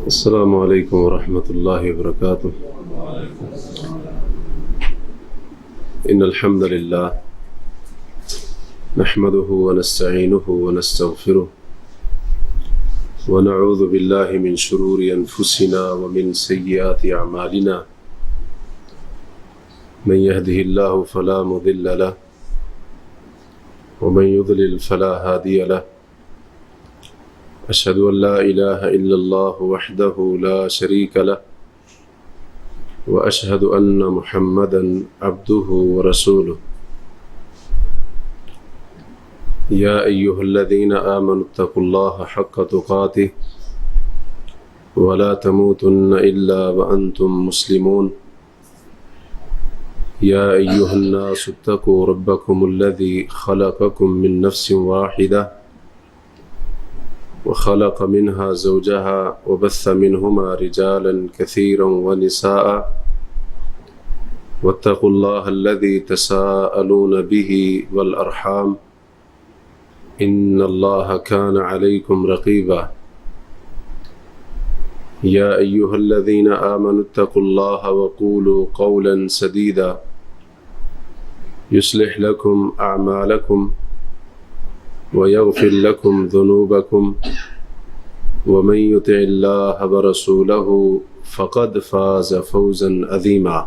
السلام علیکم ورحمۃ اللہ وبرکاتہ۔ ان الحمد للہ نحمده ونستعینه ونستغفره ونعوذ باللہ من شرور انفسنا ومن سیئات اعمالنا من يهده الله فلا مضل له ومن يضلل فلا هادي له، أشهد أن لا إله إلا الله وحده لا شريك له وأشهد أن محمدا عبده ورسوله۔ يا أيها الذين آمنوا اتقوا الله حق تقاته ولا تموتن إلا وأنتم مسلمون۔ يا أيها الناس اتقوا ربكم الذي خلقكم من نفس واحدة وخلق منها زوجها وبث منهما رجالا كثيرا ونساء، واتقوا الله الذي تساءلون به والأرحام إن الله كان عليكم رقيبا۔ يا أيها الذين آمنوا اتقوا الله وقولوا قولا سديدا يصلح لكم أعمالكم ويغفر لكم ذنوبكم ومن يطع الله ورسوله فقد فاز فوزا عظيما۔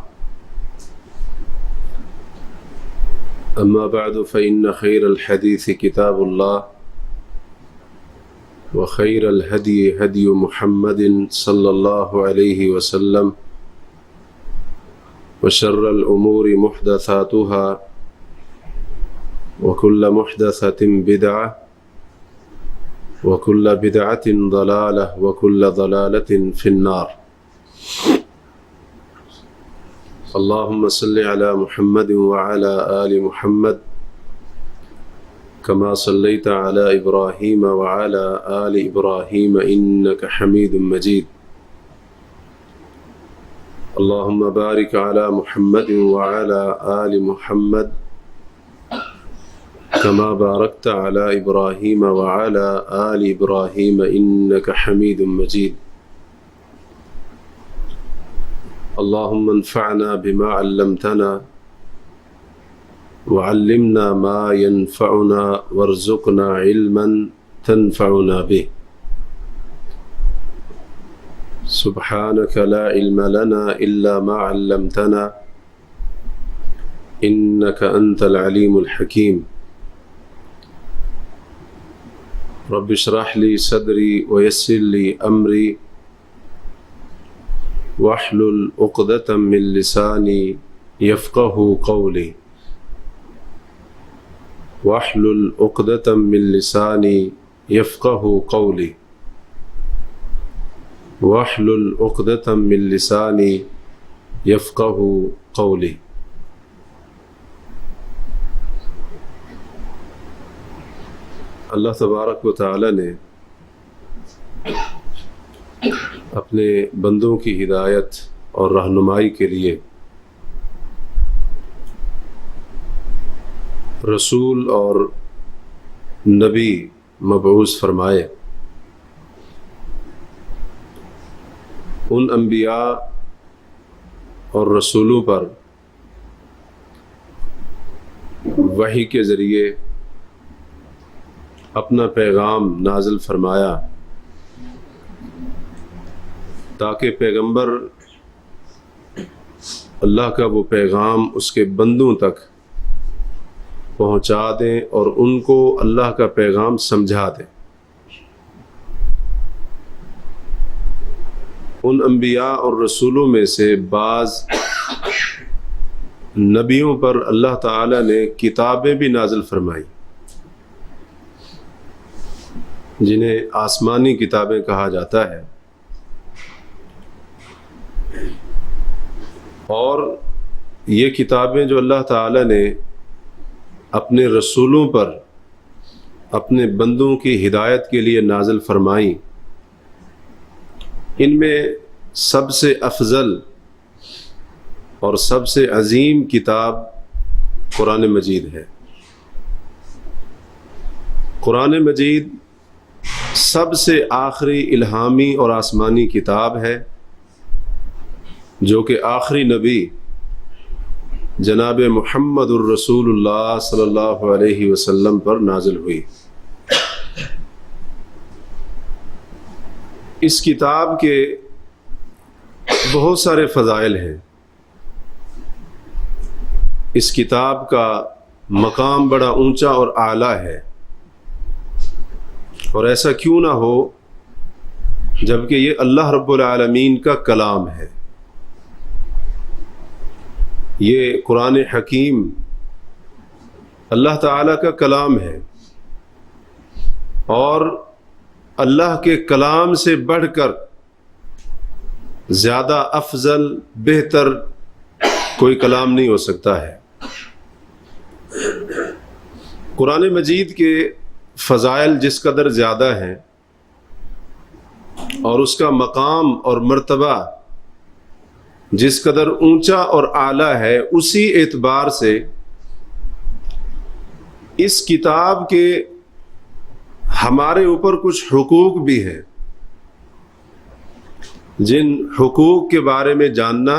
أما بعد فإن خير الحديث كتاب الله وخير الهدي هدي محمد صلى الله عليه وسلم وشر الأمور محدثاتها وكل محدثة بدعة وكل بدعة ضلالة وكل ضلالة في النار۔ اللهم صل على محمد وعلى آل محمد كما صليت على إبراهيم وعلى آل إبراهيم إنك حميد مجيد۔ اللهم بارك على محمد وعلى آل محمد كما باركت على إبراهيم وعلى آل إبراهيم إنك حميد مجيد۔ اللهم انفعنا بما علمتنا وعلمنا ما ينفعنا وارزقنا علما تنفعنا به۔ سبحانك لا علم لنا إلا ما علمتنا إنك أنت العليم الحكيم۔ رب اشرح لي صدري ويسر لي أمري واحلل عقدة من لساني يفقهوا قولي واحلل عقدة من لساني يفقهوا قولي واحلل عقدة من لساني يفقهوا قولي۔ اللہ تبارک و تعالی نے اپنے بندوں کی ہدایت اور رہنمائی کے لیے رسول اور نبی مبعوث فرمائے۔ ان انبیاء اور رسولوں پر وحی کے ذریعے اپنا پیغام نازل فرمایا تاکہ پیغمبر اللہ کا وہ پیغام اس کے بندوں تک پہنچا دیں اور ان کو اللہ کا پیغام سمجھا دیں۔ ان انبیاء اور رسولوں میں سے بعض نبیوں پر اللہ تعالی نے کتابیں بھی نازل فرمائی جنہیں آسمانی کتابیں کہا جاتا ہے، اور یہ کتابیں جو اللہ تعالی نے اپنے رسولوں پر اپنے بندوں کی ہدایت کے لیے نازل فرمائیں، ان میں سب سے افضل اور سب سے عظیم کتاب قرآن مجید ہے۔ قرآن مجید سب سے آخری الہامی اور آسمانی کتاب ہے جو کہ آخری نبی جناب محمد الرسول اللہ صلی اللہ علیہ وسلم پر نازل ہوئی۔ اس کتاب کے بہت سارے فضائل ہیں۔ اس کتاب کا مقام بڑا اونچا اور اعلیٰ ہے، اور ایسا کیوں نہ ہو جبکہ یہ اللہ رب العالمین کا کلام ہے۔ یہ قرآن حکیم اللہ تعالیٰ کا کلام ہے، اور اللہ کے کلام سے بڑھ کر زیادہ افضل بہتر کوئی کلام نہیں ہو سکتا ہے۔ قرآن مجید کے فضائل جس قدر زیادہ ہیں اور اس کا مقام اور مرتبہ جس قدر اونچا اور اعلیٰ ہے، اسی اعتبار سے اس کتاب کے ہمارے اوپر کچھ حقوق بھی ہیں، جن حقوق کے بارے میں جاننا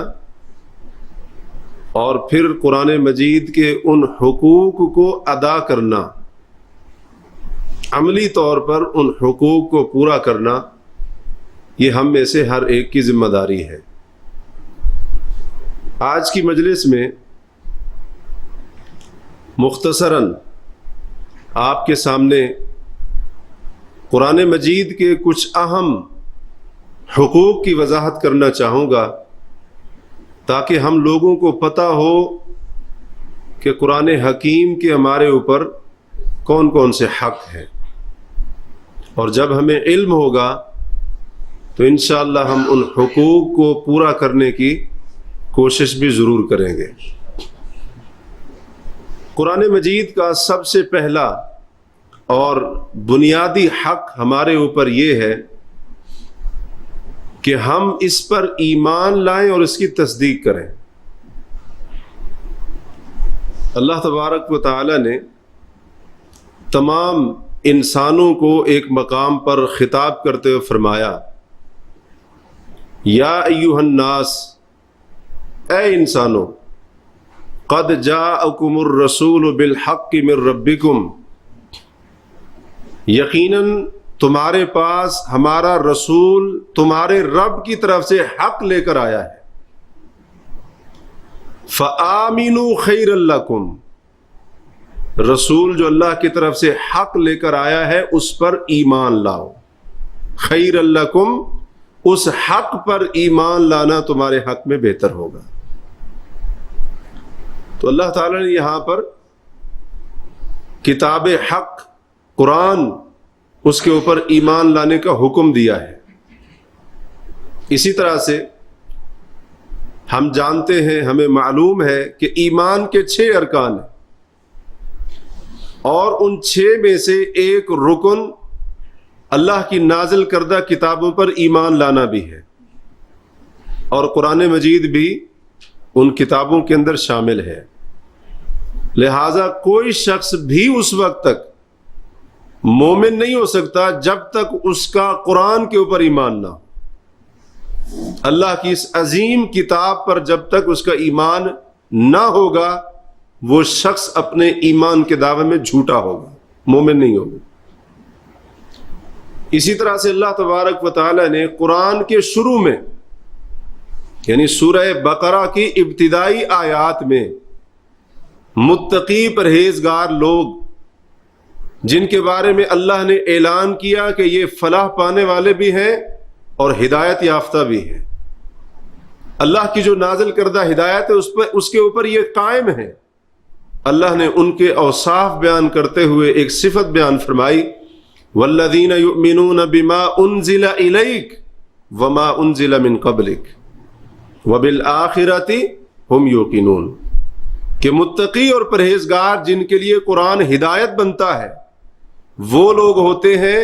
اور پھر قرآن مجید کے ان حقوق کو ادا کرنا، عملی طور پر ان حقوق کو پورا کرنا، یہ ہم میں سے ہر ایک کی ذمہ داری ہے۔ آج کی مجلس میں مختصراً آپ کے سامنے قرآن مجید کے کچھ اہم حقوق کی وضاحت کرنا چاہوں گا، تاکہ ہم لوگوں کو پتہ ہو کہ قرآن حکیم کے ہمارے اوپر کون کون سے حق ہیں، اور جب ہمیں علم ہوگا تو انشاءاللہ ہم ان حقوق کو پورا کرنے کی کوشش بھی ضرور کریں گے۔ قرآن مجید کا سب سے پہلا اور بنیادی حق ہمارے اوپر یہ ہے کہ ہم اس پر ایمان لائیں اور اس کی تصدیق کریں۔ اللہ تبارک و تعالی نے تمام انسانوں کو ایک مقام پر خطاب کرتے ہوئے فرمایا، یا ایھا الناس، اے انسانوں، قد جاءکم الرسول بالحق من ربکم، یقیناً تمہارے پاس ہمارا رسول تمہارے رب کی طرف سے حق لے کر آیا ہے۔ فآمنوا خیر لکم، رسول جو اللہ کی طرف سے حق لے کر آیا ہے اس پر ایمان لاؤ۔ خیر لکم، اس حق پر ایمان لانا تمہارے حق میں بہتر ہوگا۔ تو اللہ تعالیٰ نے یہاں پر کتاب حق قرآن، اس کے اوپر ایمان لانے کا حکم دیا ہے۔ اسی طرح سے ہم جانتے ہیں، ہمیں معلوم ہے کہ ایمان کے 6 ارکان ہیں، اور ان 6 میں سے ایک رکن اللہ کی نازل کردہ کتابوں پر ایمان لانا بھی ہے، اور قرآن مجید بھی ان کتابوں کے اندر شامل ہے۔ لہذا کوئی شخص بھی اس وقت تک مومن نہیں ہو سکتا جب تک اس کا قرآن کے اوپر ایمان نہ ہو۔ اللہ کی اس عظیم کتاب پر جب تک اس کا ایمان نہ ہوگا، وہ شخص اپنے ایمان کے دعوے میں جھوٹا ہوگا، مومن نہیں ہوگا۔ اسی طرح سے اللہ تبارک و تعالی نے قرآن کے شروع میں، یعنی سورہ بقرہ کی ابتدائی آیات میں، متقی پرہیزگار لوگ جن کے بارے میں اللہ نے اعلان کیا کہ یہ فلاح پانے والے بھی ہیں اور ہدایت یافتہ بھی ہیں، اللہ کی جو نازل کردہ ہدایت ہے اس کے اوپر یہ قائم ہے، اللہ نے ان کے اوصاف بیان کرتے ہوئے ایک صفت بیان فرمائی، والذین یؤمنون بما انزل الیک وما انزل من قبلک وبالآخرۃ ہم یوقنون، کہ متقی اور پرہیزگار جن کے لیے قرآن ہدایت بنتا ہے وہ لوگ ہوتے ہیں،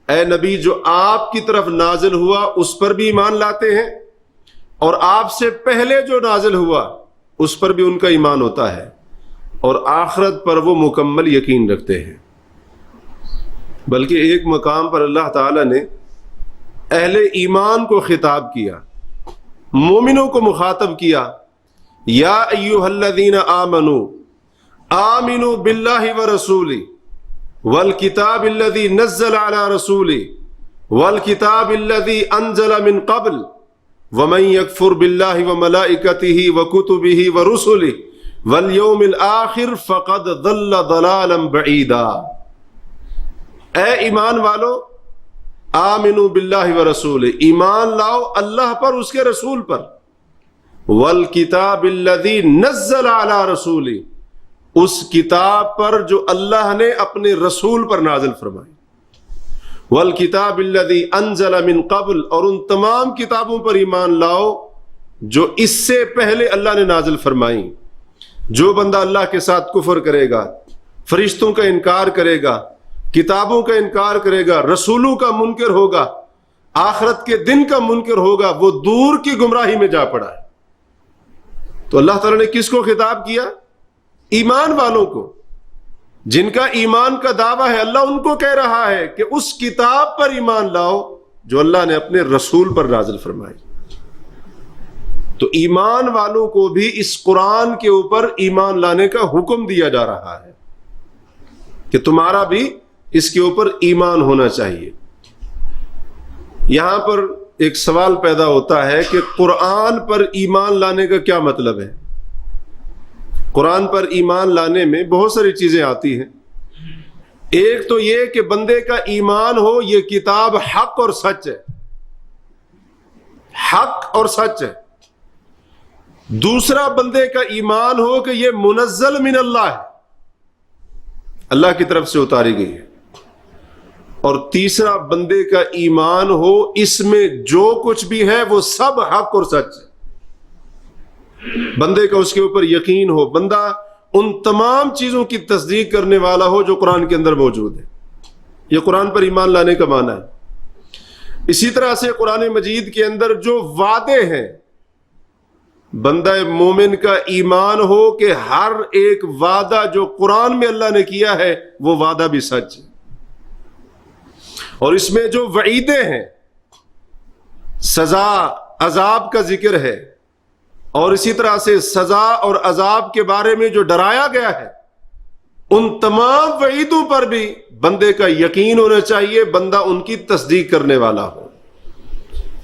اے نبی، جو آپ کی طرف نازل ہوا اس پر بھی ایمان لاتے ہیں، اور آپ سے پہلے جو نازل ہوا اس پر بھی ان کا ایمان ہوتا ہے، اور آخرت پر وہ مکمل یقین رکھتے ہیں۔ بلکہ ایک مقام پر اللہ تعالیٰ نے اہل ایمان کو خطاب کیا، مومنوں کو مخاطب کیا، یا ایھا الذین آمنوا آمنوا باللہ ورسولہ والکتاب الذی نزل علی رسولہ والکتاب الذی انزل من قبل ومن یکفر باللہ وملائکتہ وکتبہ ورسلہ والیوم الآخر فقد ضل ضلالا بعیدا۔ اے ایمان والو، آمنوا باللہ ورسولہ، ایمان لاؤ اللہ پر، اس کے رسول پر، والکتاب الذی نزل علی رسولہ، اس کتاب پر جو اللہ نے اپنے رسول پر نازل فرمائی، والکتاب الذی انزل من قبل، اور ان تمام کتابوں پر ایمان لاؤ جو اس سے پہلے اللہ نے نازل فرمائی۔ جو بندہ اللہ کے ساتھ کفر کرے گا، فرشتوں کا انکار کرے گا، کتابوں کا انکار کرے گا، رسولوں کا منکر ہوگا، آخرت کے دن کا منکر ہوگا، وہ دور کی گمراہی میں جا پڑا ہے۔ تو اللہ تعالیٰ نے کس کو خطاب کیا؟ ایمان والوں کو، جن کا ایمان کا دعویٰ ہے۔ اللہ ان کو کہہ رہا ہے کہ اس کتاب پر ایمان لاؤ جو اللہ نے اپنے رسول پر نازل فرمائی۔ تو ایمان والوں کو بھی اس قرآن کے اوپر ایمان لانے کا حکم دیا جا رہا ہے کہ تمہارا بھی اس کے اوپر ایمان ہونا چاہیے۔ یہاں پر ایک سوال پیدا ہوتا ہے کہ قرآن پر ایمان لانے کا کیا مطلب ہے؟ قرآن پر ایمان لانے میں بہت ساری چیزیں آتی ہیں۔ ایک تو یہ کہ بندے کا ایمان ہو یہ کتاب حق اور سچ ہے، حق اور سچ ہے۔ دوسرا بندے کا ایمان ہو کہ یہ منزل من اللہ ہے، اللہ کی طرف سے اتاری گئی ہے۔ اور تیسرا بندے کا ایمان ہو اس میں جو کچھ بھی ہے وہ سب حق اور سچ ہے، بندے کا اس کے اوپر یقین ہو، بندہ ان تمام چیزوں کی تصدیق کرنے والا ہو جو قرآن کے اندر موجود ہے۔ یہ قرآن پر ایمان لانے کا معنی ہے۔ اسی طرح سے قرآن مجید کے اندر جو وعدے ہیں، بندہ مومن کا ایمان ہو کہ ہر ایک وعدہ جو قرآن میں اللہ نے کیا ہے وہ وعدہ بھی سچ ہے، اور اس میں جو وعیدیں ہیں، سزا عذاب کا ذکر ہے، اور اسی طرح سے سزا اور عذاب کے بارے میں جو ڈرایا گیا ہے، ان تمام وعیدوں پر بھی بندے کا یقین ہونا چاہیے، بندہ ان کی تصدیق کرنے والا ہو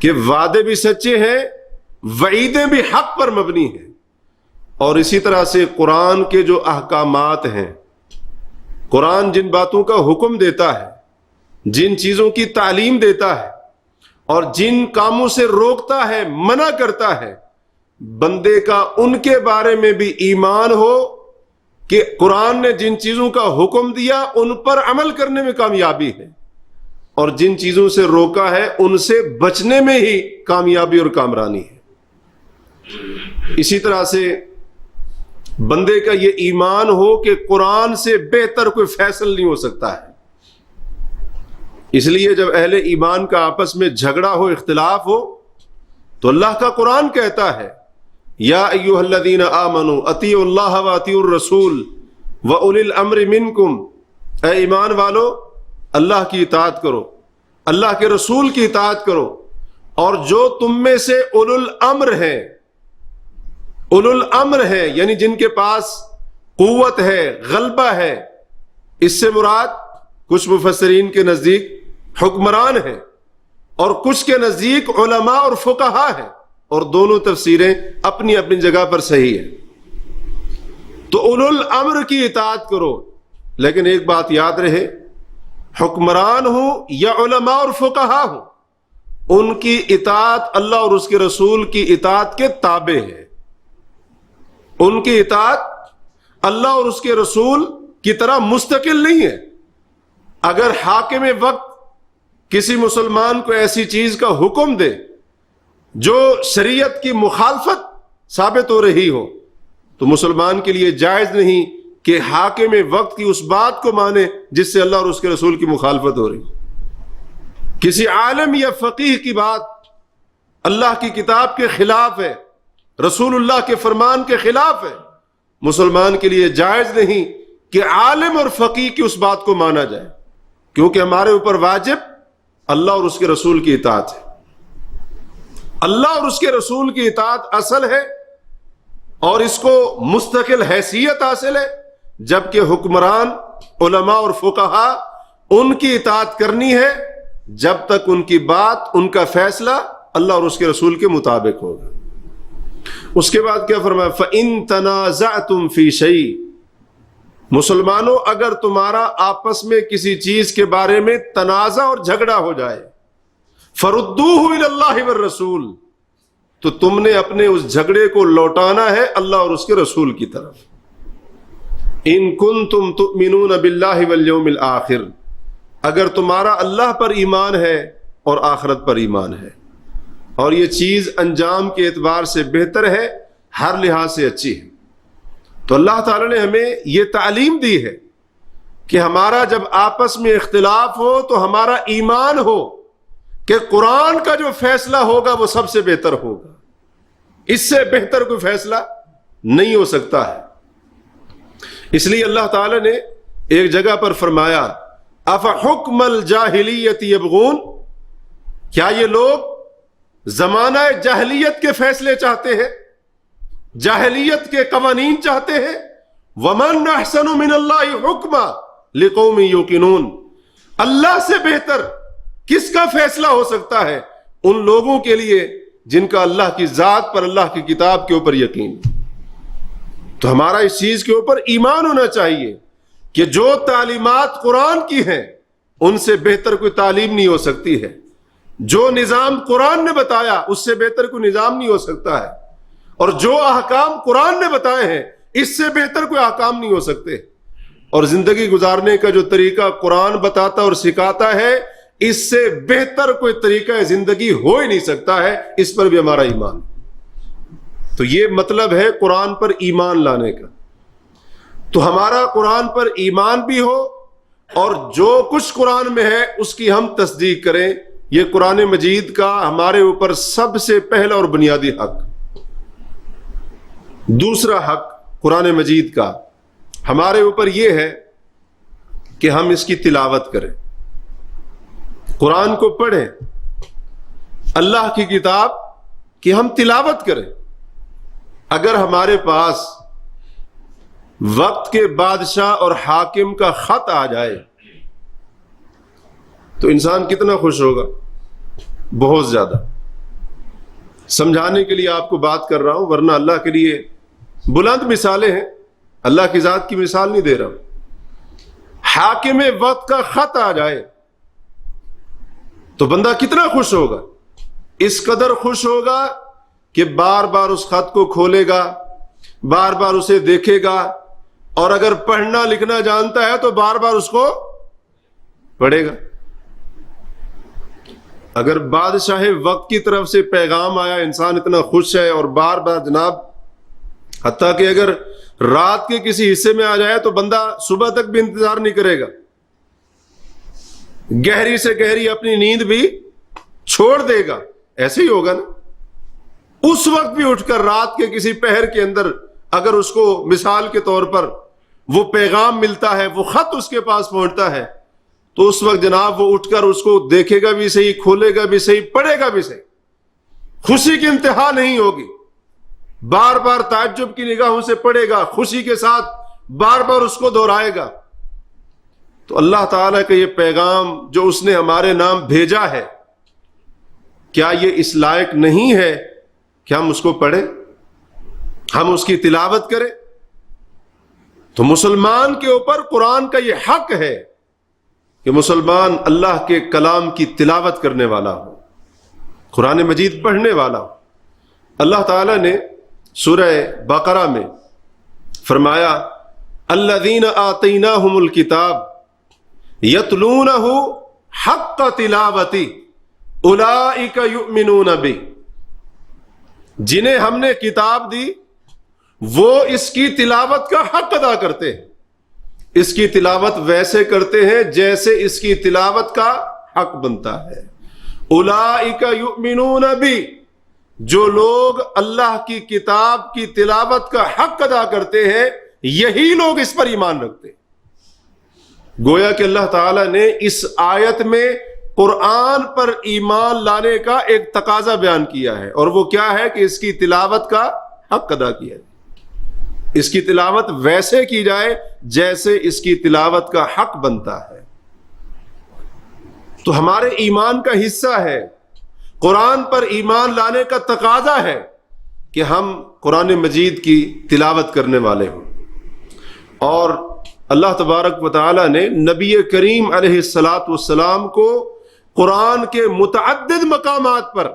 کہ وعدے بھی سچے ہیں، وعیدیں بھی حق پر مبنی ہیں۔ اور اسی طرح سے قرآن کے جو احکامات ہیں، قرآن جن باتوں کا حکم دیتا ہے، جن چیزوں کی تعلیم دیتا ہے، اور جن کاموں سے روکتا ہے، منع کرتا ہے، بندے کا ان کے بارے میں بھی ایمان ہو کہ قرآن نے جن چیزوں کا حکم دیا ان پر عمل کرنے میں کامیابی ہے، اور جن چیزوں سے روکا ہے ان سے بچنے میں ہی کامیابی اور کامرانی ہے۔ اسی طرح سے بندے کا یہ ایمان ہو کہ قرآن سے بہتر کوئی فیصل نہیں ہو سکتا ہے۔ اس لیے جب اہل ایمان کا آپس میں جھگڑا ہو، اختلاف ہو، تو اللہ کا قرآن کہتا ہے یا ایھا الذین آمنوا اطیعوا اللہ واطیعوا الرسول واولی الامر منکم، اے ایمان والو اللہ کی اطاعت کرو، اللہ کے رسول کی اطاعت کرو، اور جو تم میں سے اولو الامر ہیں، اولو الامر ہے یعنی جن کے پاس قوت ہے، غلبہ ہے، اس سے مراد کچھ مفسرین کے نزدیک حکمران ہیں، اور کچھ کے نزدیک علماء اور فقہا ہیں، اور دونوں تفسیریں اپنی اپنی جگہ پر صحیح ہیں۔ تو اولو الامر کی اطاعت کرو، لیکن ایک بات یاد رہے، حکمران ہوں یا علماء اور فقہا ہوں، ان کی اطاعت اللہ اور اس کے رسول کی اطاعت کے تابع ہے۔ ان کی اطاعت اللہ اور اس کے رسول کی طرح مستقل نہیں ہے۔ اگر حاکم وقت کسی مسلمان کو ایسی چیز کا حکم دے جو شریعت کی مخالفت ثابت ہو رہی ہو، تو مسلمان کے لیے جائز نہیں کہ حاکم وقت کی اس بات کو مانے جس سے اللہ اور اس کے رسول کی مخالفت ہو رہی۔ کسی عالم یا فقیہ کی بات اللہ کی کتاب کے خلاف ہے، رسول اللہ کے فرمان کے خلاف ہے، مسلمان کے لیے جائز نہیں کہ عالم اور فقیہ کی اس بات کو مانا جائے۔ کیونکہ ہمارے اوپر واجب اللہ اور اس کے رسول کی اطاعت ہے. اللہ اور اس کے رسول کی اطاعت اصل ہے اور اس کو مستقل حیثیت حاصل ہے، جبکہ حکمران، علماء اور فقہا ان کی اطاعت کرنی ہے جب تک ان کی بات، ان کا فیصلہ اللہ اور اس کے رسول کے مطابق ہوگا. اس کے بعد کیا فرمایا؟ فَإِن تَنَازَعْتُمْ فِي شَيْءٍ، مسلمانوں اگر تمہارا آپس میں کسی چیز کے بارے میں تنازع اور جھگڑا ہو جائے، فَرُدُّوهُ إِلَى اللَّهِ وَالرَّسُولِ، تو تم نے اپنے اس جھگڑے کو لوٹانا ہے اللہ اور اس کے رسول کی طرف. ان کنتم تؤمنون باللہ والیوم الآخر، اگر تمہارا اللہ پر ایمان ہے اور آخرت پر ایمان ہے، اور یہ چیز انجام کے اعتبار سے بہتر ہے، ہر لحاظ سے اچھی ہے. تو اللہ تعالی نے ہمیں یہ تعلیم دی ہے کہ ہمارا جب آپس میں اختلاف ہو تو ہمارا ایمان ہو کہ قرآن کا جو فیصلہ ہوگا وہ سب سے بہتر ہوگا، اس سے بہتر کوئی فیصلہ نہیں ہو سکتا ہے. اس لیے اللہ تعالی نے ایک جگہ پر فرمایا افحکم الجاہلیت یبغون، کیا یہ لوگ زمانہ جاہلیت کے فیصلے چاہتے ہیں، جاہلیت کے قوانین چاہتے ہیں؟ ومن احسن من اللہ حکما لقوم یوقنون، اللہ سے بہتر کس کا فیصلہ ہو سکتا ہے؟ ان لوگوں کے لیے جن کا اللہ کی ذات پر، اللہ کی کتاب کے اوپر یقین. تو ہمارا اس چیز کے اوپر ایمان ہونا چاہیے کہ جو تعلیمات قرآن کی ہیں ان سے بہتر کوئی تعلیم نہیں ہو سکتی ہے، جو نظام قرآن نے بتایا اس سے بہتر کوئی نظام نہیں ہو سکتا ہے، اور جو احکام قرآن نے بتائے ہیں اس سے بہتر کوئی احکام نہیں ہو سکتے. اور زندگی گزارنے کا جو طریقہ قرآن بتاتا اور سکھاتا ہے اس سے بہتر کوئی طریقہ زندگی ہو ہی نہیں سکتا ہے. اس پر بھی ہمارا ایمان. تو یہ مطلب ہے قرآن پر ایمان لانے کا. تو ہمارا قرآن پر ایمان بھی ہو اور جو کچھ قرآن میں ہے اس کی ہم تصدیق کریں. یہ قرآن مجید کا ہمارے اوپر سب سے پہلا اور بنیادی حق. دوسرا حق قرآن مجید کا ہمارے اوپر یہ ہے کہ ہم اس کی تلاوت کریں، قرآن کو پڑھیں، اللہ کی کتاب کی ہم تلاوت کریں. اگر ہمارے پاس وقت کے بادشاہ اور حاکم کا خط آ جائے تو انسان کتنا خوش ہوگا؟ بہت زیادہ. سمجھانے کے لیے آپ کو بات کر رہا ہوں، ورنہ اللہ کے لیے بلند مثالیں ہیں، اللہ کی ذات کی مثال نہیں دے رہا ہوں. حاکم وقت کا خط آ جائے تو بندہ کتنا خوش ہوگا؟ اس قدر خوش ہوگا کہ بار بار اس خط کو کھولے گا، بار بار اسے دیکھے گا، اور اگر پڑھنا لکھنا جانتا ہے تو بار بار اس کو پڑھے گا. اگر بادشاہ وقت کی طرف سے پیغام آیا، انسان اتنا خوش ہے اور بار بار جناب، حتیٰ کہ اگر رات کے کسی حصے میں آ جائے تو بندہ صبح تک بھی انتظار نہیں کرے گا، گہری سے گہری اپنی نیند بھی چھوڑ دے گا. ایسے ہی ہوگا نا. اس وقت بھی اٹھ کر رات کے کسی پہر کے اندر اگر اس کو مثال کے طور پر وہ پیغام ملتا ہے، وہ خط اس کے پاس پہنچتا ہے، تو اس وقت جناب وہ اٹھ کر اس کو دیکھے گا بھی صحیح، کھولے گا بھی صحیح، پڑھے گا بھی صحیح. خوشی کی انتہا نہیں ہوگی. بار بار تعجب کی نگاہوں سے پڑھے گا، خوشی کے ساتھ بار بار اس کو دہرائے گا. تو اللہ تعالیٰ کا یہ پیغام جو اس نے ہمارے نام بھیجا ہے، کیا یہ اس لائق نہیں ہے کہ ہم اس کو پڑھیں، ہم اس کی تلاوت کریں؟ تو مسلمان کے اوپر قرآن کا یہ حق ہے کہ مسلمان اللہ کے کلام کی تلاوت کرنے والا ہو، قرآن مجید پڑھنے والا ہو. اللہ تعالیٰ نے سورہ بقرہ میں فرمایا الذین آتیناہم الکتاب یتلونہ حق تلاوتی اولئک یؤمنون بہ، جنہیں ہم نے کتاب دی وہ اس کی تلاوت کا حق ادا کرتے ہیں. اس کی تلاوت ویسے کرتے ہیں جیسے اس کی تلاوت کا حق بنتا ہے. اولئک یؤمنون بہ، جو لوگ اللہ کی کتاب کی تلاوت کا حق ادا کرتے ہیں یہی لوگ اس پر ایمان رکھتے ہیں. گویا کہ اللہ تعالیٰ نے اس آیت میں قرآن پر ایمان لانے کا ایک تقاضا بیان کیا ہے، اور وہ کیا ہے کہ اس کی تلاوت کا حق ادا کیا ہے، اس کی تلاوت ویسے کی جائے جیسے اس کی تلاوت کا حق بنتا ہے۔ تو ہمارے ایمان کا حصہ ہے، قرآن پر ایمان لانے کا تقاضا ہے کہ ہم قرآن مجید کی تلاوت کرنے والے ہوں۔ اور اللہ تبارک و تعالی نے نبی کریم علیہ الصلاۃ والسلام کو قرآن کے متعدد مقامات پر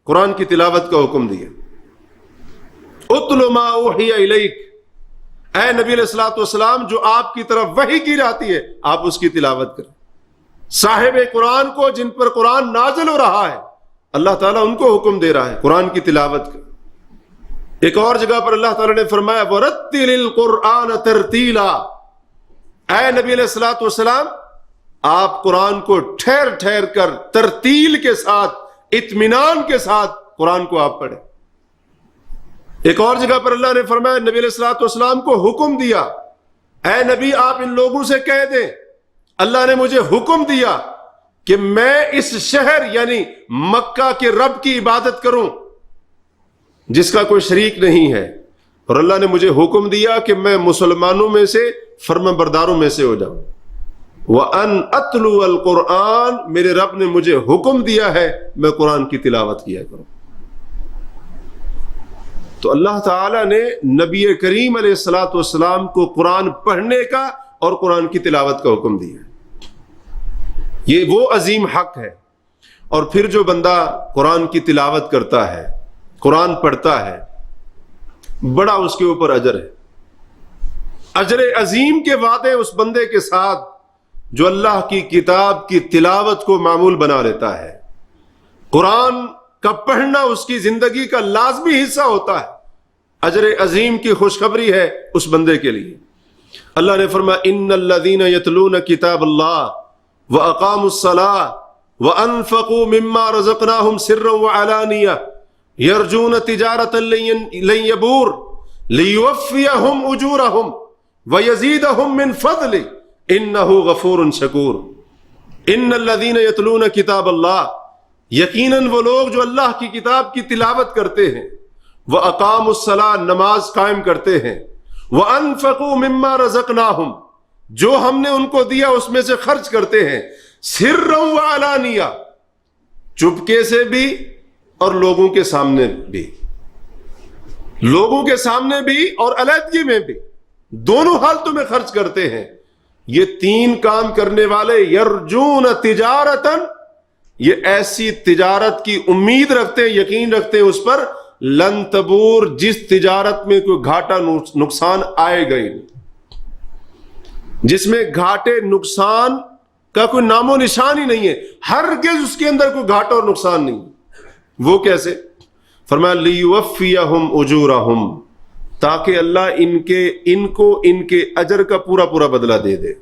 قرآن کی تلاوت کا حکم دیا۔ اتل ما اوحی الیک، اے نبی علیہ الصلاۃ والسلام جو آپ کی طرف وحی کی جاتی ہے آپ اس کی تلاوت کریں۔ صاحب قرآن کو، جن پر قرآن نازل ہو رہا ہے، اللہ تعالیٰ ان کو حکم دے رہا ہے قرآن کی تلاوت کا۔ ایک اور جگہ پر اللہ تعالیٰ نے فرمایا وَرَتِّلِ الْقُرْآنَ تَرْتِيلًا، اے نبی علیہ الصلوۃ والسلام آپ قرآن کو ٹھہر ٹھہر کر ترتیل کے ساتھ، اطمینان کے ساتھ قرآن کو آپ پڑھیں۔ ایک اور جگہ پر اللہ نے فرمایا نبی علیہ الصلوۃ والسلام کو حکم دیا، اے نبی آپ ان لوگوں سے کہہ دیں اللہ نے مجھے حکم دیا کہ میں اس شہر یعنی مکہ کے رب کی عبادت کروں جس کا کوئی شریک نہیں ہے، اور اللہ نے مجھے حکم دیا کہ میں مسلمانوں میں سے فرمانبرداروں میں سے ہو جاؤں۔ وَأَنْ أَتْلُوَ الْقُرْآنَ، میرے رب نے مجھے حکم دیا ہے میں قرآن کی تلاوت کیا کروں۔ تو اللہ تعالیٰ نے نبی کریم علیہ الصلوۃ والسلام کو قرآن پڑھنے کا اور قرآن کی تلاوت کا حکم دیا۔ یہ وہ عظیم حق ہے۔ اور پھر جو بندہ قرآن کی تلاوت کرتا ہے، قرآن پڑھتا ہے، بڑا اس کے اوپر اجر ہے، اجر عظیم کے وعدے اس بندے کے ساتھ جو اللہ کی کتاب کی تلاوت کو معمول بنا لیتا ہے۔ قرآن کا پڑھنا اس کی زندگی کا لازمی حصہ ہوتا ہے، اجر عظیم کی خوشخبری ہے اس بندے کے لیے۔ اللہ نے فرمایا ان الذین یتلون کتاب اللہ واقاموا الصلاة وانفقوا مما رزقناهم سرا وعلانیہ یرجون تجارتا لن یبور لیوفیہم اجورہم ویزیدہم من فضلہ انہ غفور شکور۔ ان الذین یتلون کتاب اللہ، یقیناً وہ لوگ جو اللہ کی کتاب کی تلاوت کرتے ہیں، وَأَقَامُوا الصَّلَاةَ، نماز قائم کرتے ہیں، وَأَنفَقُوا مِمَّا رَزَقْنَاهُمْ، جو ہم نے ان کو دیا اس میں سے خرچ کرتے ہیں، سِرًّا وَعَلَانِيَةً، چپکے سے بھی اور لوگوں کے سامنے بھی، لوگوں کے سامنے بھی اور علیحدگی میں بھی، دونوں حالتوں میں خرچ کرتے ہیں۔ یہ تین کام کرنے والے یرجون تجارتاً، یہ ایسی تجارت کی امید رکھتے ہیں، یقین رکھتے ہیں اس پر، لن تبور، جس تجارت میں کوئی گھاٹا نقصان آئے گا ہی نہیں، جس میں گھاٹے نقصان کا کوئی نام و نشان ہی نہیں ہے، ہرگز اس کے اندر کوئی گھاٹا اور نقصان نہیں۔ وہ کیسے؟ فرمایا لیوفیہم اجورہم، تاکہ اللہ ان کو ان کے اجر کا پورا پورا بدلہ دے دے۔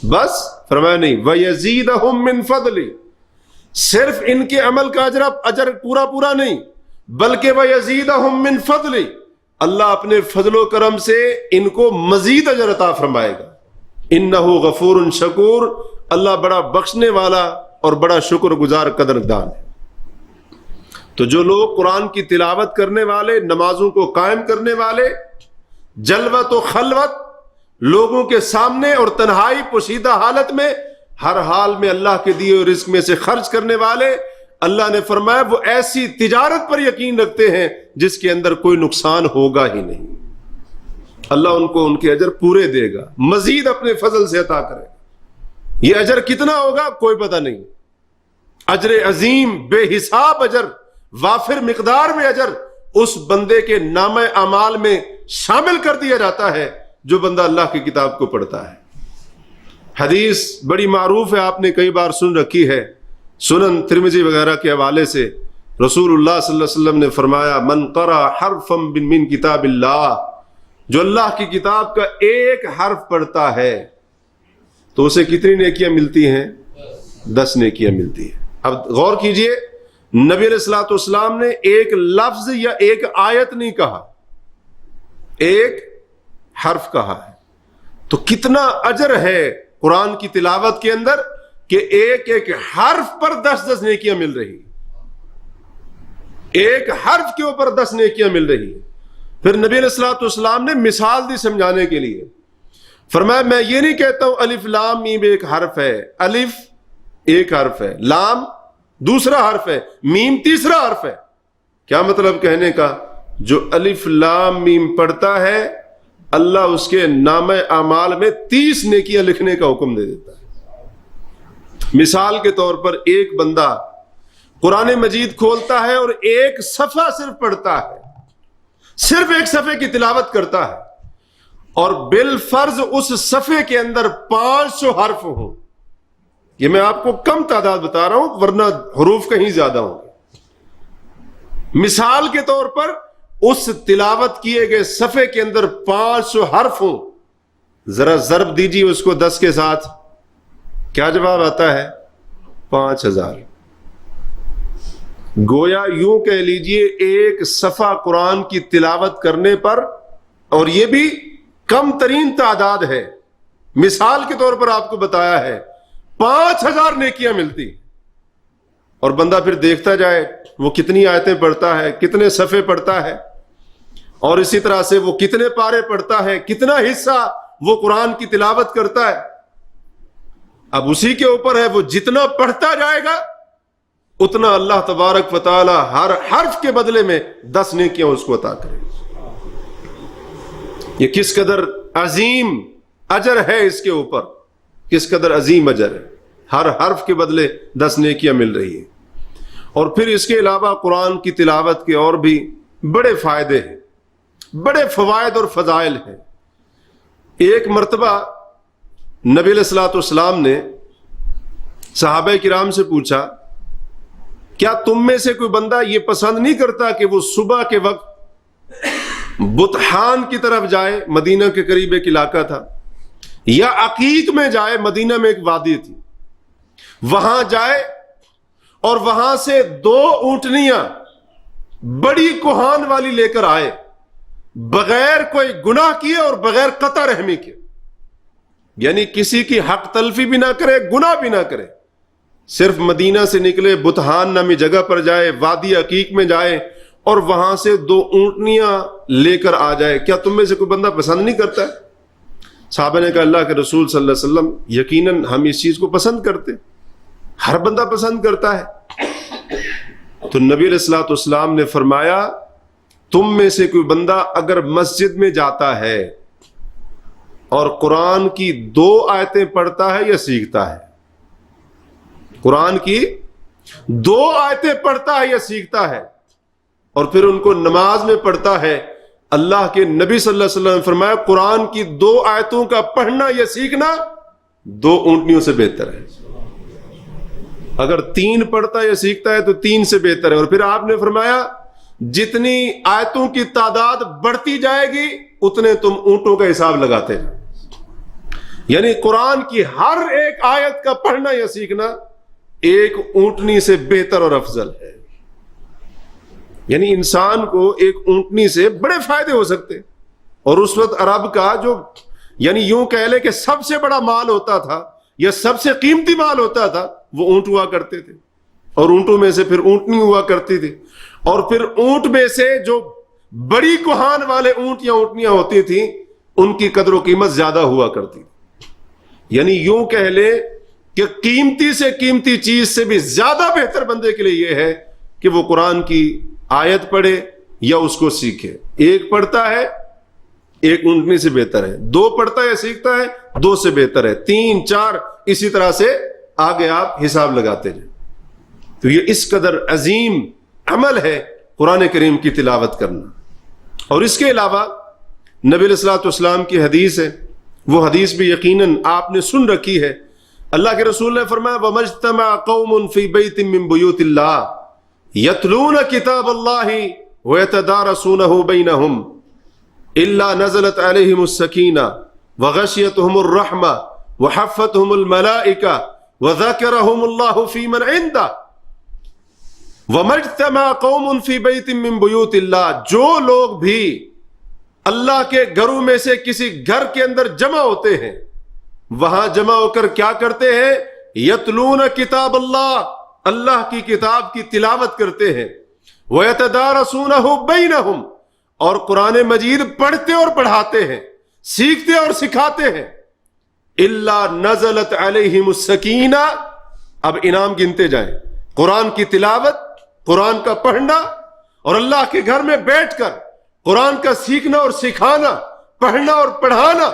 بس فرمایا نہیں ویزیدہم من فضلہ، صرف ان کے عمل کا اجر پورا پورا نہیں، بلکہ وَيَزِيدَهُم مِّن فَضْلِ، اللہ اپنے فضل و کرم سے ان کو مزید اجر عطا فرمائے گا۔ اِنَّهُ غَفُورٌ شَكُورٌ، اللہ بڑا بخشنے والا اور بڑا شکر گزار قدردان ہے۔ تو جو لوگ قرآن کی تلاوت کرنے والے، نمازوں کو قائم کرنے والے، جلوت و خلوت، لوگوں کے سامنے اور تنہائی پوشیدہ حالت میں، ہر حال میں اللہ کے دیے ہوئے رزق میں سے خرچ کرنے والے، اللہ نے فرمایا وہ ایسی تجارت پر یقین رکھتے ہیں جس کے اندر کوئی نقصان ہوگا ہی نہیں، اللہ ان کو ان کے اجر پورے دے گا، مزید اپنے فضل سے عطا کرے گا۔ یہ اجر کتنا ہوگا کوئی پتہ نہیں، اجر عظیم، بے حساب اجر، وافر مقدار میں اجر اس بندے کے نامہ اعمال میں شامل کر دیا جاتا ہے جو بندہ اللہ کی کتاب کو پڑھتا ہے۔ حدیث بڑی معروف ہے، آپ نے کئی بار سن رکھی ہے، سنن ترمذی وغیرہ کے حوالے سے رسول اللہ صلی اللہ علیہ وسلم نے فرمایا من قرأ حرفا من کتاب اللہ، جو اللہ کی کتاب کا ایک حرف پڑھتا ہے تو اسے کتنی نیکیاں ملتی ہیں؟ 10 نیکیاں ملتی ہیں۔ اب غور کیجئے، نبی علیہ الصلوۃ والسلام نے ایک لفظ یا ایک آیت نہیں کہا، ایک حرف کہا ہے، تو کتنا اجر ہے قرآن کی تلاوت کے اندر کہ ایک ایک حرف پر 10 نیکیاں مل رہی، ایک حرف کے اوپر 10 نیکیاں مل رہی ہیں۔ پھر نبی علیہ الصلوۃ والسلام نے مثال دی سمجھانے کے لیے، فرمایا میں یہ نہیں کہتا ہوں الف لام میم ایک حرف ہے، الف ایک حرف ہے، لام دوسرا حرف ہے، میم تیسرا حرف ہے۔ کیا مطلب کہنے کا؟ جو الف لام میم پڑھتا ہے اللہ اس کے نامہ اعمال میں 30 نیکیاں لکھنے کا حکم دے دیتا ہے۔ مثال کے طور پر ایک بندہ قرآن مجید کھولتا ہے اور ایک صفحہ صرف پڑھتا ہے، صرف ایک صفحے کی تلاوت کرتا ہے، اور بالفرض اس صفحے کے اندر 500 حرف ہوں، یہ میں آپ کو کم تعداد بتا رہا ہوں ورنہ حروف کہیں زیادہ ہوں گے۔ مثال کے طور پر اس تلاوت کیے گئے صفحے کے اندر 500 حرف ہوں، ذرا ضرب دیجیے اس کو 10 کے ساتھ، کیا جواب آتا ہے؟ 5000۔ گویا یوں کہہ لیجئے ایک صفحہ قرآن کی تلاوت کرنے پر، اور یہ بھی کم ترین تعداد ہے، مثال کے طور پر آپ کو بتایا ہے، 5000 نیکیاں ملتی۔ اور بندہ پھر دیکھتا جائے وہ کتنی آیتیں پڑھتا ہے، کتنے صفحے پڑھتا ہے، اور اسی طرح سے وہ کتنے پارے پڑھتا ہے، کتنا حصہ وہ قرآن کی تلاوت کرتا ہے۔ اب اسی کے اوپر ہے، وہ جتنا پڑھتا جائے گا اتنا اللہ تبارک و تعالی ہر حرف کے بدلے میں 10 نیکیاں اس کو عطا کرے۔ یہ کس قدر عظیم اجر ہے اس کے اوپر، کس قدر عظیم اجر ہے، ہر حرف کے بدلے 10 نیکیاں مل رہی ہیں۔ اور پھر اس کے علاوہ قرآن کی تلاوت کے اور بھی بڑے فائدے ہیں، بڑے فوائد اور فضائل ہیں۔ ایک مرتبہ نبی علیہ الصلوۃ والسلام نے صحابہ کرام سے پوچھا کیا تم میں سے کوئی بندہ یہ پسند نہیں کرتا کہ وہ صبح کے وقت بطحان کی طرف جائے، مدینہ کے قریب ایک علاقہ تھا، یا عقیق میں جائے، مدینہ میں ایک وادی تھی، وہاں جائے اور وہاں سے 2 اونٹنیاں بڑی کوہان والی لے کر آئے، بغیر کوئی گناہ کیے اور بغیر قطع رحمی کے، یعنی کسی کی حق تلفی بھی نہ کرے، گناہ بھی نہ کرے، صرف مدینہ سے نکلے، بطحان نامی جگہ پر جائے، وادی عقیق میں جائے اور وہاں سے 2 اونٹنیاں لے کر آ جائے۔ کیا تم میں سے کوئی بندہ پسند نہیں کرتا ہے؟ صحابہ نے کہا اللہ کے رسول صلی اللہ علیہ وسلم یقیناً ہم اس چیز کو پسند کرتے، ہر بندہ پسند کرتا ہے۔ تو نبی علیہ الصلوۃ والسلام نے فرمایا تم میں سے کوئی بندہ اگر مسجد میں جاتا ہے اور قرآن کی 2 آیتیں پڑھتا ہے یا سیکھتا ہے، قرآن کی 2 آیتیں پڑھتا ہے یا سیکھتا ہے، اور پھر ان کو نماز میں پڑھتا ہے، اللہ کے نبی صلی اللہ علیہ وسلم نے فرمایا قرآن کی 2 آیتوں کا پڑھنا یا سیکھنا 2 اونٹنیوں سے بہتر ہے۔ اگر 3 پڑھتا یا سیکھتا ہے تو 3 سے بہتر ہے۔ اور پھر آپ نے فرمایا جتنی آیتوں کی تعداد بڑھتی جائے گی اتنے تم اونٹوں کا حساب لگاتے جائیں، یعنی قرآن کی ہر ایک آیت کا پڑھنا یا سیکھنا ایک اونٹنی سے بہتر اور افضل ہے۔ یعنی انسان کو ایک اونٹنی سے بڑے فائدے ہو سکتے، اور اس وقت عرب کا جو یعنی یوں کہہ لے کہ سب سے بڑا مال ہوتا تھا یا سب سے قیمتی مال ہوتا تھا وہ اونٹ ہوا کرتے تھے، اور اونٹوں میں سے پھر اونٹنی ہوا کرتی تھی، اور پھر اونٹ میں سے جو بڑی کوہان والے اونٹ یا اونٹنیاں ہوتی تھیں ان کی قدر و قیمت زیادہ ہوا کرتی۔ یعنی یوں کہہ لے کہ قیمتی سے قیمتی چیز سے بھی زیادہ بہتر بندے کے لیے یہ ہے کہ وہ قرآن کی آیت پڑھے یا اس کو سیکھے۔ ایک پڑھتا ہے ایک اونٹنی سے بہتر ہے، 2 پڑھتا ہے سیکھتا ہے 2 سے بہتر ہے، 3 4 اسی طرح سے آگے آپ حساب لگاتے جائیں۔ تو یہ اس قدر عظیم عمل ہے قرآن کریم کی تلاوت کرنا۔ اور اس کے علاوہ نبی علیہ الصلوۃ والسلام کی حدیث ہے، وہ حدیث بھی یقیناً آپ نے سن رکھی ہے۔ اللہ کے رسول نے فرمایا وَمَجْتَمَعَ قَوْمٌ فِي بَيْتٍ مِّن بُيُوتِ اللَّهِ يَتْلُونَ كِتَابَ اللَّهِ وَيَتَدَارَسُونَهُ بَيْنَهُمْ إِلَّا نَزَلَتْ عَلَيْهِمُ السَّكِينَةُ وَغَشِيَتْهُمُ الرَّحْمَةُ وَحَفَّتْهُمُ الْمَلَائِكَةُ وَذَكَرَهُمُ اللَّهُ فِي مَنْ عِندَهُ وَمَجْتَمَعَ قَوْمٌ فِي بَيْتٍ مِّن بُيُوتِ اللَّهِ، جو لوگ بھی اللہ کے گھروں میں سے کسی گھر کے اندر جمع ہوتے ہیں وہاں جمع ہو کر کیا کرتے ہیں؟ یتلون کتاب اللہ، اللہ کی کتاب کی تلاوت کرتے ہیں، وَيَتَدَارَسُونَهُ بَيْنَهُمْ، اور قرآن مجید پڑھتے اور پڑھاتے ہیں، سیکھتے اور سکھاتے ہیں۔ إِلَّا نَزَلَتْ عَلَيْهِمُ السَّكِينَةُ، اب انعام گنتے جائیں، قرآن کی تلاوت، قرآن کا پڑھنا اور اللہ کے گھر میں بیٹھ کر قرآن کا سیکھنا اور سکھانا، پڑھنا اور پڑھانا،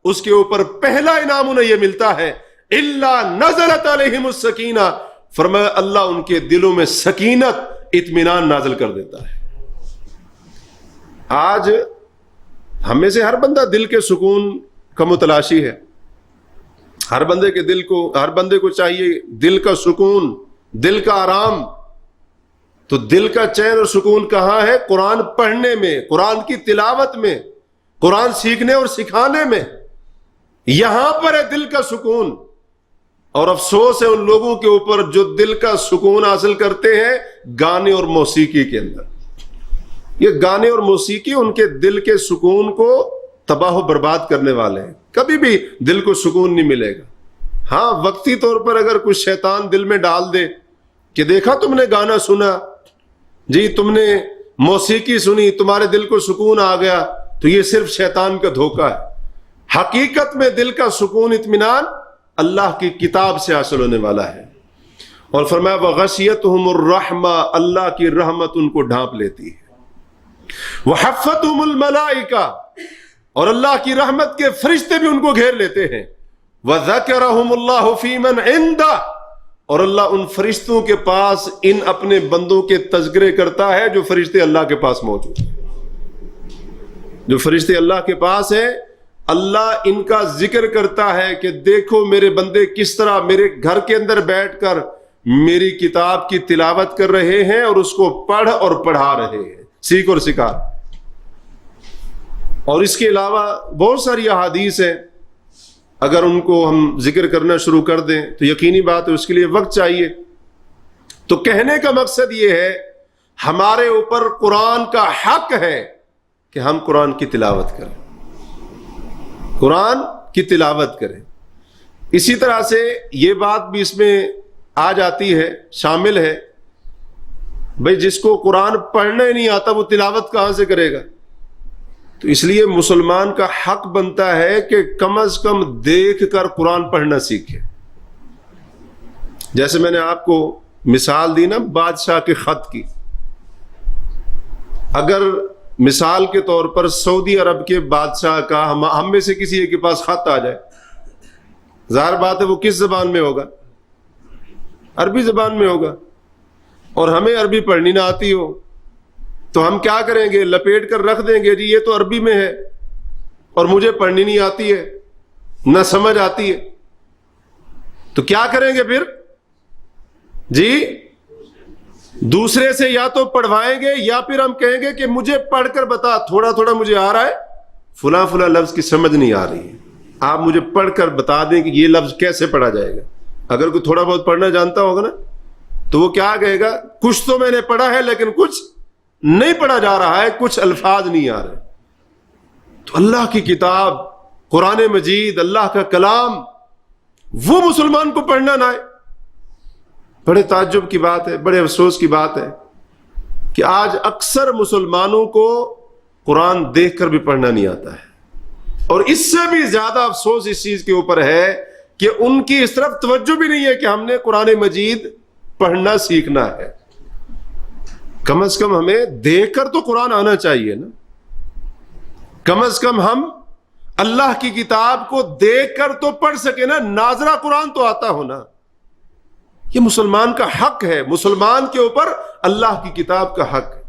اس کے اوپر پہلا انعام انہیں یہ ملتا ہے الا نزلت علیہم السکینہ، فرمایا اللہ ان کے دلوں میں سکینت، اطمینان نازل کر دیتا ہے۔ آج ہم میں سے ہر بندہ دل کے سکون کا متلاشی ہے، ہر بندے کو چاہیے دل کا سکون، دل کا آرام۔ تو دل کا چین اور سکون کہاں ہے؟ قرآن پڑھنے میں، قرآن کی تلاوت میں، قرآن سیکھنے اور سکھانے میں، یہاں پر ہے دل کا سکون۔ اور افسوس ہے ان لوگوں کے اوپر جو دل کا سکون حاصل کرتے ہیں گانے اور موسیقی کے اندر۔ یہ گانے اور موسیقی ان کے دل کے سکون کو تباہ و برباد کرنے والے ہیں، کبھی بھی دل کو سکون نہیں ملے گا۔ ہاں وقتی طور پر اگر کچھ شیطان دل میں ڈال دے کہ دیکھا تم نے گانا سنا جی، تم نے موسیقی سنی، تمہارے دل کو سکون آ گیا، تو یہ صرف شیطان کا دھوکہ ہے۔ حقیقت میں دل کا سکون، اطمینان اللہ کی کتاب سے حاصل ہونے والا ہے۔ اور فرمایا وغشیتہم الرحمہ، اللہ کی رحمت ان کو ڈھانپ لیتی ہے۔ وحفتہم الملائکہ، اور اللہ کی رحمت کے فرشتے بھی ان کو گھیر لیتے ہیں۔ وذکرہم اللہ فی من عندہ، اور اللہ ان فرشتوں کے پاس ان اپنے بندوں کے تذکرے کرتا ہے جو فرشتے اللہ کے پاس موجود ہیں۔ جو فرشتے اللہ کے پاس ہیں، اللہ ان کا ذکر کرتا ہے کہ دیکھو میرے بندے کس طرح میرے گھر کے اندر بیٹھ کر میری کتاب کی تلاوت کر رہے ہیں اور اس کو پڑھ اور پڑھا رہے ہیں، سیکھ اور سکھا۔ اور اس کے علاوہ بہت ساری احادیث ہیں، اگر ان کو ہم ذکر کرنا شروع کر دیں تو یقینی بات ہے اس کے لیے وقت چاہیے۔ تو کہنے کا مقصد یہ ہے ہمارے اوپر قرآن کا حق ہے کہ ہم قرآن کی تلاوت کریں، قرآن کی تلاوت کریں۔ اسی طرح سے یہ بات بھی اس میں آ جاتی ہے، شامل ہے، بھئی جس کو قرآن پڑھنا ہی نہیں آتا وہ تلاوت کہاں سے کرے گا؟ تو اس لیے مسلمان کا حق بنتا ہے کہ کم از کم دیکھ کر قرآن پڑھنا سیکھے۔ جیسے میں نے آپ کو مثال دی نا بادشاہ کے خط کی، اگر مثال کے طور پر سعودی عرب کے بادشاہ کا ہم میں سے کسی ایک کے پاس خط آ جائے، ظاہر بات ہے وہ کس زبان میں ہوگا؟ عربی زبان میں ہوگا، اور ہمیں عربی پڑھنی نہ آتی ہو تو ہم کیا کریں گے؟ لپیٹ کر رکھ دیں گے جی یہ تو عربی میں ہے اور مجھے پڑھنی نہیں آتی ہے، نہ سمجھ آتی ہے، تو کیا کریں گے پھر؟ جی دوسرے سے یا تو پڑھوائیں گے یا پھر ہم کہیں گے کہ مجھے پڑھ کر بتا، تھوڑا تھوڑا مجھے آ رہا ہے، فلاں فلاں لفظ کی سمجھ نہیں آ رہی ہے، آپ مجھے پڑھ کر بتا دیں کہ یہ لفظ کیسے پڑھا جائے گا۔ اگر کوئی تھوڑا بہت پڑھنا جانتا ہوگا نا تو وہ کیا کہے گا؟ کچھ تو میں نے پڑھا ہے لیکن کچھ نہیں پڑھا جا رہا ہے، کچھ الفاظ نہیں آ رہے۔ تو اللہ کی کتاب قرآن مجید، اللہ کا کلام، وہ مسلمان کو پڑھنا نہ آئے، بڑے تعجب کی بات ہے، بڑے افسوس کی بات ہے کہ آج اکثر مسلمانوں کو قرآن دیکھ کر بھی پڑھنا نہیں آتا ہے۔ اور اس سے بھی زیادہ افسوس اس چیز کے اوپر ہے کہ ان کی اس طرف توجہ بھی نہیں ہے کہ ہم نے قرآن مجید پڑھنا سیکھنا ہے۔ کم از کم ہمیں دیکھ کر تو قرآن آنا چاہیے نا، کم از کم ہم اللہ کی کتاب کو دیکھ کر تو پڑھ سکے نا، ناظرہ قرآن تو آتا ہونا۔ یہ مسلمان کا حق ہے، مسلمان کے اوپر اللہ کی کتاب کا حق ہے۔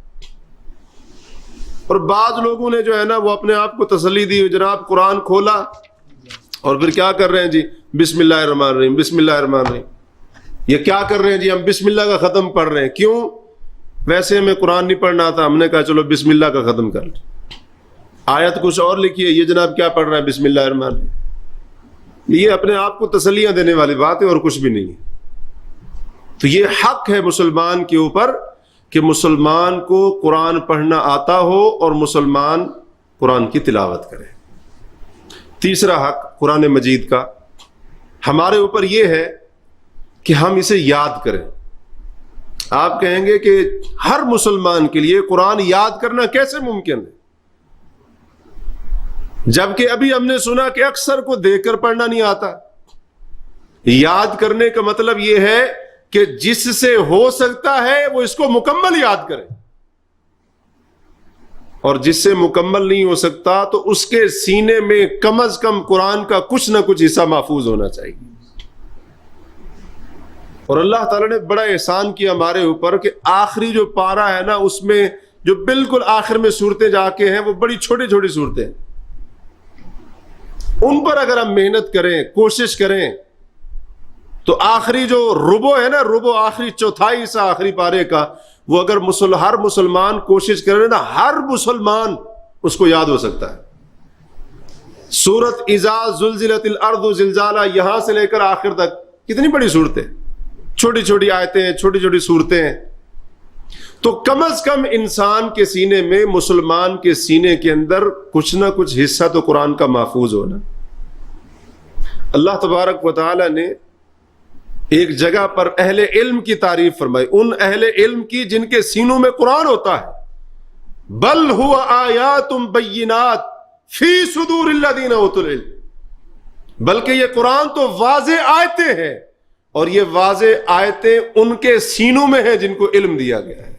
اور بعض لوگوں نے جو ہے نا وہ اپنے آپ کو تسلی دی، جناب قرآن کھولا اور پھر کیا کر رہے ہیں جی؟ بسم اللہ الرحمن الرحیم، بسم اللہ الرحمن الرحیم۔ یہ کیا کر رہے ہیں جی؟ ہم بسم اللہ کا ختم پڑھ رہے ہیں۔ کیوں؟ ویسے ہمیں قرآن نہیں پڑھنا تھا، ہم نے کہا چلو بسم اللہ کا ختم کر لیں۔ آیت کچھ اور لکھی ہے، یہ جناب کیا پڑھ رہا ہے؟ بسم اللہ الرحمن الرحیم۔ یہ اپنے آپ کو تسلیاں دینے والی بات ہے اور کچھ بھی نہیں ہے۔ تو یہ حق ہے مسلمان کے اوپر کہ مسلمان کو قرآن پڑھنا آتا ہو اور مسلمان قرآن کی تلاوت کرے۔ تیسرا حق قرآن مجید کا ہمارے اوپر یہ ہے کہ ہم اسے یاد کریں. آپ کہیں گے کہ ہر مسلمان کے لیے قرآن یاد کرنا کیسے ممکن ہے؟ جبکہ ابھی ہم نے سنا کہ اکثر کو دیکھ کر پڑھنا نہیں آتا. یاد کرنے کا مطلب یہ ہے کہ جس سے ہو سکتا ہے وہ اس کو مکمل یاد کرے، اور جس سے مکمل نہیں ہو سکتا تو اس کے سینے میں کم از کم قرآن کا کچھ نہ کچھ حصہ محفوظ ہونا چاہیے. اور اللہ تعالیٰ نے بڑا احسان کیا ہمارے اوپر کہ آخری جو پارہ ہے نا، اس میں جو بالکل آخر میں صورتیں جا کے ہیں وہ بڑی چھوٹی چھوٹی صورتیں ہیں. ان پر اگر ہم محنت کریں، کوشش کریں، تو آخری جو ربع ہے نا، ربع آخری چوتھائی حصہ آخری پارے کا، وہ اگر ہر مسلمان کوشش کرے نا، ہر مسلمان اس کو یاد ہو سکتا ہے. سورت اذا زلزلت الارض زلزالہ یہاں سے لے کر آخر تک کتنی بڑی صورتیں، چھوٹی چھوٹی آیتیں، چھوٹی چھوٹی صورتیں ہیں. تو کم از کم انسان کے سینے میں، مسلمان کے سینے کے اندر کچھ نہ کچھ حصہ تو قرآن کا محفوظ ہونا. اللہ تبارک و تعالی نے ایک جگہ پر اہل علم کی تعریف فرمائی، ان اہل علم کی جن کے سینوں میں قرآن ہوتا ہے. بل هو آیات بینات فی صدور الذین اوتوا العلم، بلکہ یہ قرآن تو واضح آیتیں ہیں، اور یہ واضح آیتیں ان کے سینوں میں ہیں جن کو علم دیا گیا ہے.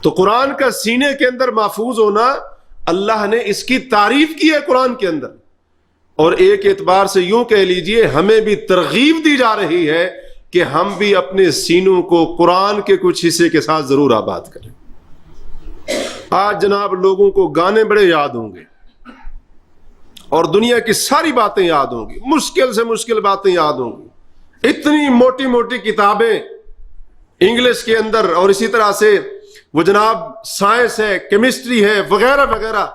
تو قرآن کا سینے کے اندر محفوظ ہونا، اللہ نے اس کی تعریف کی ہے قرآن کے اندر. اور ایک اعتبار سے یوں کہہ لیجئے ہمیں بھی ترغیب دی جا رہی ہے کہ ہم بھی اپنے سینوں کو قرآن کے کچھ حصے کے ساتھ ضرور آباد کریں. آج جناب لوگوں کو گانے بڑے یاد ہوں گے اور دنیا کی ساری باتیں یاد ہوں گی، مشکل سے مشکل باتیں یاد ہوں گی. اتنی موٹی موٹی کتابیں انگلش کے اندر، اور اسی طرح سے وہ جناب سائنس ہے، کیمسٹری ہے، وغیرہ وغیرہ،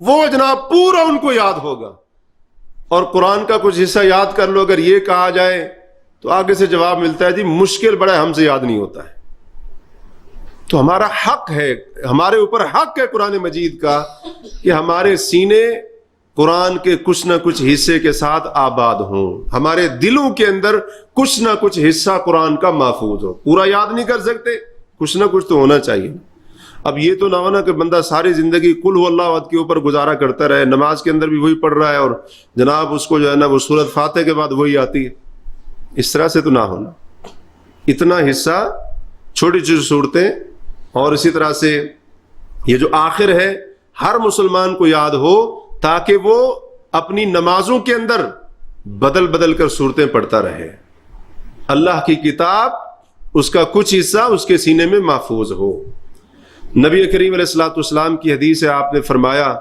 وہ جناب پورا ان کو یاد ہوگا. اور قرآن کا کچھ حصہ یاد کر لو اگر یہ کہا جائے تو آگے سے جواب ملتا ہے جی مشکل بڑا ہے، ہم سے یاد نہیں ہوتا ہے. تو ہمارا حق ہے، ہمارے اوپر حق ہے قرآن مجید کا کہ ہمارے سینے قرآن کے کچھ نہ کچھ حصے کے ساتھ آباد ہوں، ہمارے دلوں کے اندر کچھ نہ کچھ حصہ قرآن کا محفوظ ہو. پورا یاد نہیں کر سکتے، کچھ نہ کچھ تو ہونا چاہیے. اب یہ تو نہ ہونا کہ بندہ ساری زندگی قل هو اللہ احد کے اوپر گزارا کرتا رہے، نماز کے اندر بھی وہی پڑھ رہا ہے اور جناب اس کو جو ہے نا وہ سورۃ فاتحہ کے بعد وہی آتی ہے. اس طرح سے تو نہ ہونا. اتنا حصہ، چھوٹی چھوٹی صورتیں، اور اسی طرح سے یہ جو آخر ہے ہر مسلمان کو یاد ہو، تاکہ وہ اپنی نمازوں کے اندر بدل بدل کر صورتیں پڑھتا رہے. اللہ کی کتاب، اس کا کچھ حصہ اس کے سینے میں محفوظ ہو. نبی کریم علیہ الصلوۃ والسلام کی حدیث ہے، آپ نے فرمایا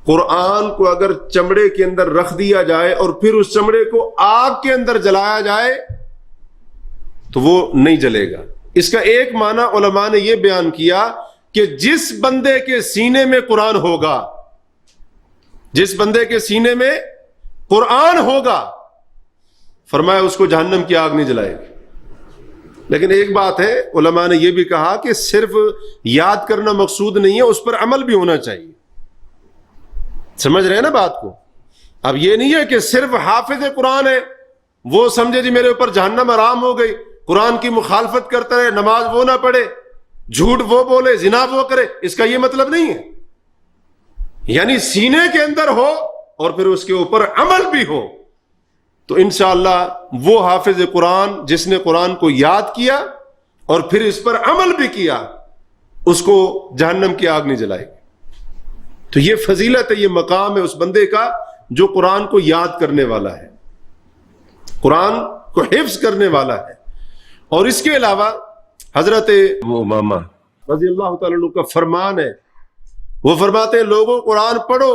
قرآن کو اگر چمڑے کے اندر رکھ دیا جائے اور پھر اس چمڑے کو آگ کے اندر جلایا جائے تو وہ نہیں جلے گا. اس کا ایک معنی علماء نے یہ بیان کیا کہ جس بندے کے سینے میں قرآن ہوگا، جس بندے کے سینے میں قرآن ہوگا، فرمایا اس کو جہنم کی آگ نہیں جلائے گی. لیکن ایک بات ہے، علماء نے یہ بھی کہا کہ صرف یاد کرنا مقصود نہیں ہے، اس پر عمل بھی ہونا چاہیے. سمجھ رہے ہیں نا بات کو؟ اب یہ نہیں ہے کہ صرف حافظ قرآن ہے، وہ سمجھے جی میرے اوپر جہنم حرام ہو گئی، قرآن کی مخالفت کرتا رہے، نماز وہ نہ پڑھے، جھوٹ وہ بولے، زنا وہ کرے. اس کا یہ مطلب نہیں ہے. یعنی سینے کے اندر ہو اور پھر اس کے اوپر عمل بھی ہو، تو انشاءاللہ وہ حافظ قرآن جس نے قرآن کو یاد کیا اور پھر اس پر عمل بھی کیا، اس کو جہنم کی آگ نہیں جلائے گی. تو یہ فضیلت ہے، یہ مقام ہے اس بندے کا جو قرآن کو یاد کرنے والا ہے، قرآن کو حفظ کرنے والا ہے. اور اس کے علاوہ حضرت امامہ رضی اللہ تعالیٰ عنہ کا فرمان ہے، وہ فرماتے ہیں لوگوں قرآن پڑھو،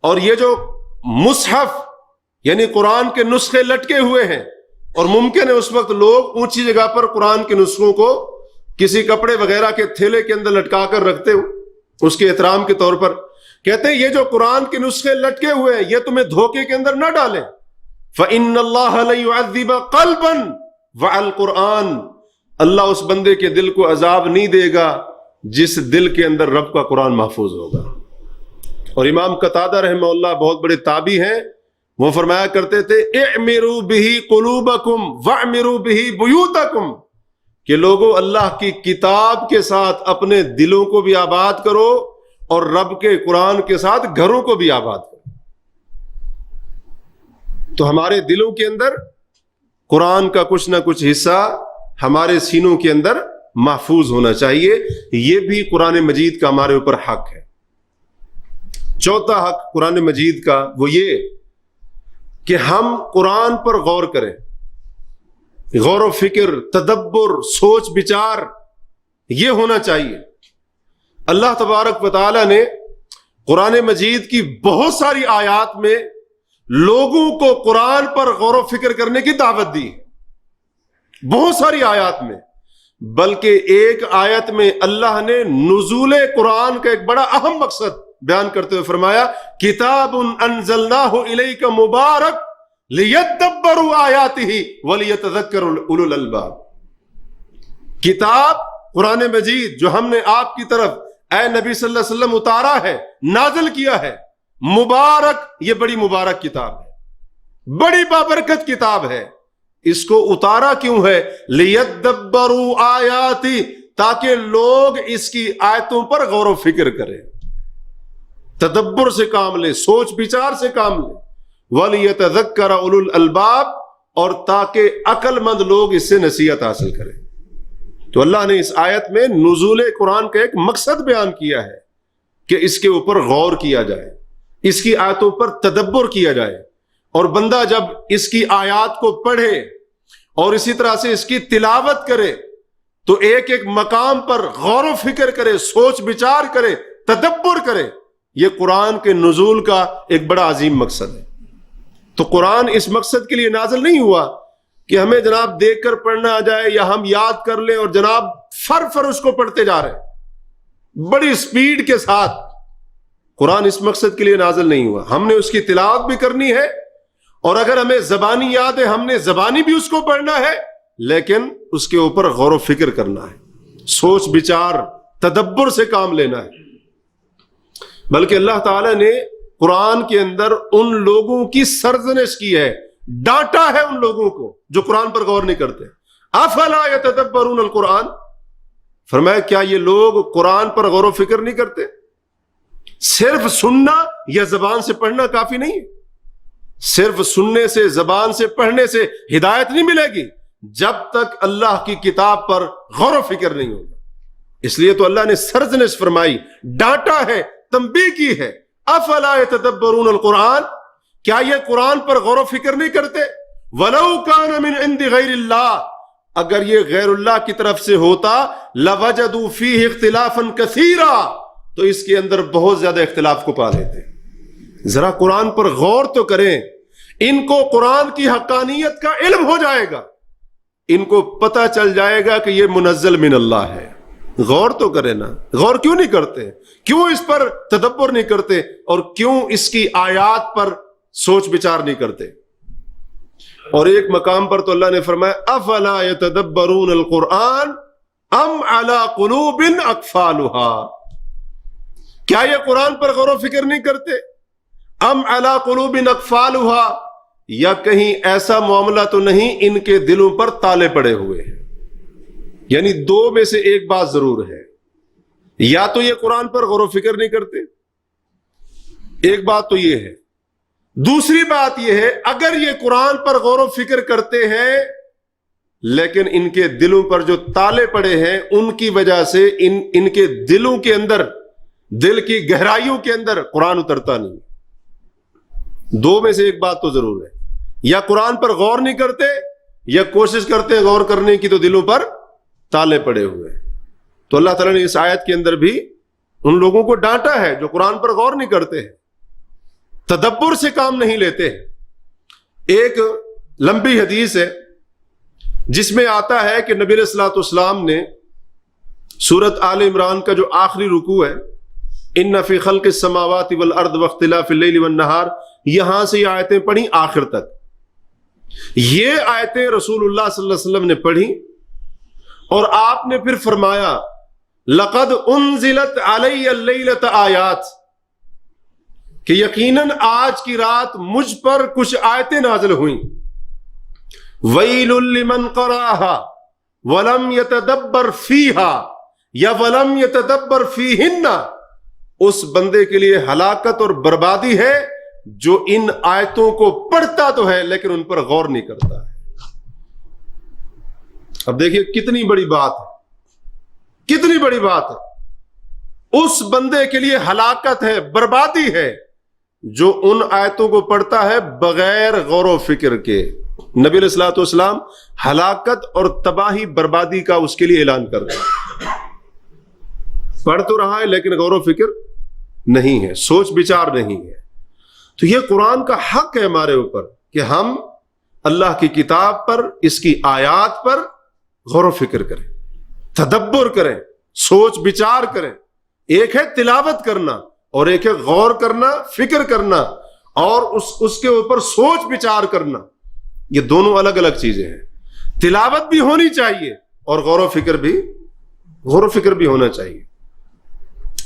اور یہ جو مصحف یعنی قرآن کے نسخے لٹکے ہوئے ہیں، اور ممکن ہے اس وقت لوگ اونچی جگہ پر قرآن کے نسخوں کو کسی کپڑے وغیرہ کے تھیلے کے اندر لٹکا کر رکھتے ہو اس کے احترام کے طور پر. کہتے ہیں یہ جو قرآن کے نسخے لٹکے ہوئے ہیں یہ تمہیں دھوکے کے اندر نہ ڈالیں. فَإِنَّ اللَّهَ لَيُعَذِّبَ قَلْبًا وَعَلْ الْقُرْآنِ، اللہ اس بندے کے دل کو عذاب نہیں دے گا جس دل کے اندر رب کا قرآن محفوظ ہوگا. اور امام قتادہ رحمہ اللہ بہت بڑے تابعی ہیں، وہ فرمایا کرتے تھے اعمروا بہ قلوبکم واعمروا بہ بیوتکم، کہ لوگوں اللہ کی کتاب کے ساتھ اپنے دلوں کو بھی آباد کرو اور رب کے قرآن کے ساتھ گھروں کو بھی آباد کرو۔ تو ہمارے دلوں کے اندر قرآن کا کچھ نہ کچھ حصہ ہمارے سینوں کے اندر محفوظ ہونا چاہیے، یہ بھی قرآن مجید کا ہمارے اوپر حق ہے۔ چوتھا حق قرآن مجید کا وہ یہ کہ ہم قرآن پر غور کریں، غور و فکر، تدبر، سوچ بچار یہ ہونا چاہیے۔ اللہ تبارک و تعالی نے قرآن مجید کی بہت ساری آیات میں لوگوں کو قرآن پر غور و فکر کرنے کی دعوت دی ہے، بہت ساری آیات میں، بلکہ ایک آیت میں اللہ نے نزول قرآن کا ایک بڑا اہم مقصد بیان کرتے ہوئے فرمایا کتاب انزلناہ الیک مبارک لیدبروا آیاتہ ولیتذکر اولو الالباب، کتاب قرآن مجید جو ہم نے آپ کی طرف اے نبی صلی اللہ علیہ وسلم اتارا ہے، نازل کیا ہے، مبارک، یہ بڑی مبارک کتاب ہے، بڑی بابرکت کتاب ہے۔ اس کو اتارا کیوں ہے؟ لیدبروا آیاتی، تاکہ لوگ اس کی آیتوں پر غور و فکر کریں، تدبر سے کام لیں، سوچ بچار سے کام لیں، وَلِيَتَذَكَّرَ أُولُو الْأَلْبَابِ، اور تاکہ عقل مند لوگ اس سے نصیحت حاصل کریں۔ تو اللہ نے اس آیت میں نزول قرآن کا ایک مقصد بیان کیا ہے کہ اس کے اوپر غور کیا جائے، اس کی آیتوں پر تدبر کیا جائے، اور بندہ جب اس کی آیات کو پڑھے اور اسی طرح سے اس کی تلاوت کرے تو ایک ایک مقام پر غور و فکر کرے، سوچ بچار کرے، تدبر کرے، یہ قرآن کے نزول کا ایک بڑا عظیم مقصد ہے۔ تو قرآن اس مقصد کے لیے نازل نہیں ہوا کہ ہمیں جناب دیکھ کر پڑھنا آ جائے یا ہم یاد کر لیں اور جناب فر اس کو پڑھتے جا رہے ہیں بڑی سپیڈ کے ساتھ۔ قرآن اس مقصد کے لیے نازل نہیں ہوا، ہم نے اس کی تلاوت بھی کرنی ہے، اور اگر ہمیں زبانی یاد ہے ہم نے زبانی بھی اس کو پڑھنا ہے، لیکن اس کے اوپر غور و فکر کرنا ہے، سوچ بچار تدبر سے کام لینا ہے۔ بلکہ اللہ تعالیٰ نے قرآن کے اندر ان لوگوں کی سرزنش کی ہے، ڈانٹا ہے ان لوگوں کو جو قرآن پر غور نہیں کرتے۔ افلا یتدبرون القرآن، فرمایا کیا یہ لوگ قرآن پر غور و فکر نہیں کرتے؟ صرف سننا یا زبان سے پڑھنا کافی نہیں ہے، صرف سننے سے، زبان سے پڑھنے سے ہدایت نہیں ملے گی جب تک اللہ کی کتاب پر غور و فکر نہیں ہوگا۔ اس لیے تو اللہ نے سرزنش فرمائی، ڈانٹا ہے، تنبیہ کی ہے۔ افلا یتدبرون القرآن، کیا یہ قرآن پر غور و فکر نہیں کرتے؟ ولو کان من عند غیر اللہ، اگر یہ غیر اللہ کی طرف سے ہوتا لوجدوا فیہ اختلافا کثیرا، تو اس کے اندر بہت زیادہ اختلاف کو پا لیتے۔ ذرا قرآن پر غور تو کریں، ان کو قرآن کی حقانیت کا علم ہو جائے گا، ان کو پتہ چل جائے گا کہ یہ منزل من اللہ ہے۔ غور تو کریں نا، غور کیوں نہیں کرتے؟ کیوں اس پر تدبر نہیں کرتے؟ اور کیوں اس کی آیات پر سوچ بچار نہیں کرتے؟ اور ایک مقام پر تو اللہ نے فرمایا افلا یتدبرون القرآن ام علی قلوب اقفالها، کیا یہ قرآن پر غور و فکر نہیں کرتے؟ ام علی قلوب اقفالها، یا کہیں ایسا معاملہ تو نہیں ان کے دلوں پر تالے پڑے ہوئے ہیں؟ یعنی دو میں سے ایک بات ضرور ہے، یا تو یہ قرآن پر غور و فکر نہیں کرتے، ایک بات تو یہ ہے، دوسری بات یہ ہے اگر یہ قرآن پر غور و فکر کرتے ہیں لیکن ان کے دلوں پر جو تالے پڑے ہیں ان کی وجہ سے ان کے دلوں کے اندر، دل کی گہرائیوں کے اندر قرآن اترتا نہیں۔ دو میں سے ایک بات تو ضرور ہے، یا قرآن پر غور نہیں کرتے یا کوشش کرتے ہیں غور کرنے کی تو دلوں پر تالے پڑے ہوئے۔ تو اللہ تعالیٰ نے اس آیت کے اندر بھی ان لوگوں کو ڈانٹا ہے جو قرآن پر غور نہیں کرتے ہیں، تدبر سے کام نہیں لیتے ہیں۔ ایک لمبی حدیث ہے جس میں آتا ہے کہ نبی علیہ الصلوۃ والسلام نے سورۃ آل عمران کا جو آخری رکوع ہے، ان فی خلق السماوات والارض واختلاف اللیل والنہار، یہاں سے یہ آیتیں پڑھی آخر تک۔ یہ آیتیں رسول اللہ صلی اللہ علیہ وسلم نے پڑھی اور آپ نے پھر فرمایا لقد انزلت علی اللیلۃ آیات، کہ یقیناً آج کی رات مجھ پر کچھ آیتیں نازل ہوئیں، ویل لمن قرأہا ولم یتدبر فیہا یا ولم یتدبر فیہن، اس بندے کے لیے ہلاکت اور بربادی ہے جو ان آیتوں کو پڑھتا تو ہے لیکن ان پر غور نہیں کرتا ہے۔ اب دیکھیے کتنی بڑی بات ہے، کتنی بڑی بات ہے۔ اس بندے کے لیے ہلاکت ہے، بربادی ہے جو ان آیتوں کو پڑھتا ہے بغیر غور و فکر کے۔ نبی علیہ الصلوۃ والسلام ہلاکت اور تباہی بربادی کا اس کے لیے اعلان کر رہے ہیں۔ پڑھ تو رہا ہے لیکن غور و فکر نہیں ہے، سوچ بچار نہیں ہے۔ تو یہ قرآن کا حق ہے ہمارے اوپر کہ ہم اللہ کی کتاب پر، اس کی آیات پر غور و فکر کریں، تدبر کریں، سوچ بچار کریں۔ ایک ہے تلاوت کرنا اور ایک ہے غور کرنا، فکر کرنا اور اس کے اوپر سوچ بچار کرنا۔ یہ دونوں الگ الگ چیزیں ہیں۔ تلاوت بھی ہونی چاہیے اور غور و فکر بھی ہونا چاہیے۔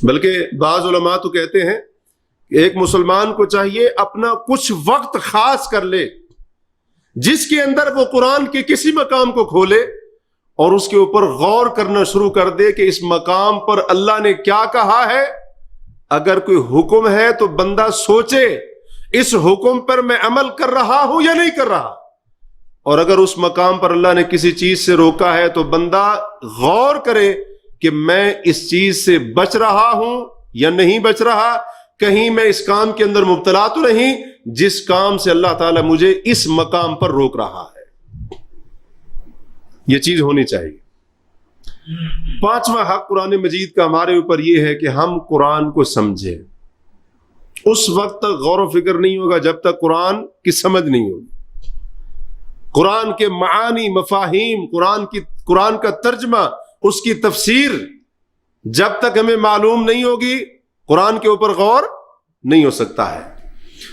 بلکہ بعض علماء تو کہتے ہیں کہ ایک مسلمان کو چاہیے اپنا کچھ وقت خاص کر لے جس کے اندر وہ قرآن کے کسی مقام کو کھولے اور اس کے اوپر غور کرنا شروع کر دے کہ اس مقام پر اللہ نے کیا کہا ہے۔ اگر کوئی حکم ہے تو بندہ سوچے اس حکم پر میں عمل کر رہا ہوں یا نہیں کر رہا، اور اگر اس مقام پر اللہ نے کسی چیز سے روکا ہے تو بندہ غور کرے کہ میں اس چیز سے بچ رہا ہوں یا نہیں بچ رہا، کہیں میں اس کام کے اندر مبتلا تو نہیں جس کام سے اللہ تعالیٰ مجھے اس مقام پر روک رہا ہے۔ یہ چیز ہونی چاہیے۔ پانچواں حق قرآن مجید کا ہمارے اوپر یہ ہے کہ ہم قرآن کو سمجھیں۔ اس وقت تک غور و فکر نہیں ہوگا جب تک قرآن کی سمجھ نہیں ہوگی، قرآن کے معانی، مفاہیم، قرآن کا ترجمہ، اس کی تفسیر جب تک ہمیں معلوم نہیں ہوگی قرآن کے اوپر غور نہیں ہو سکتا ہے۔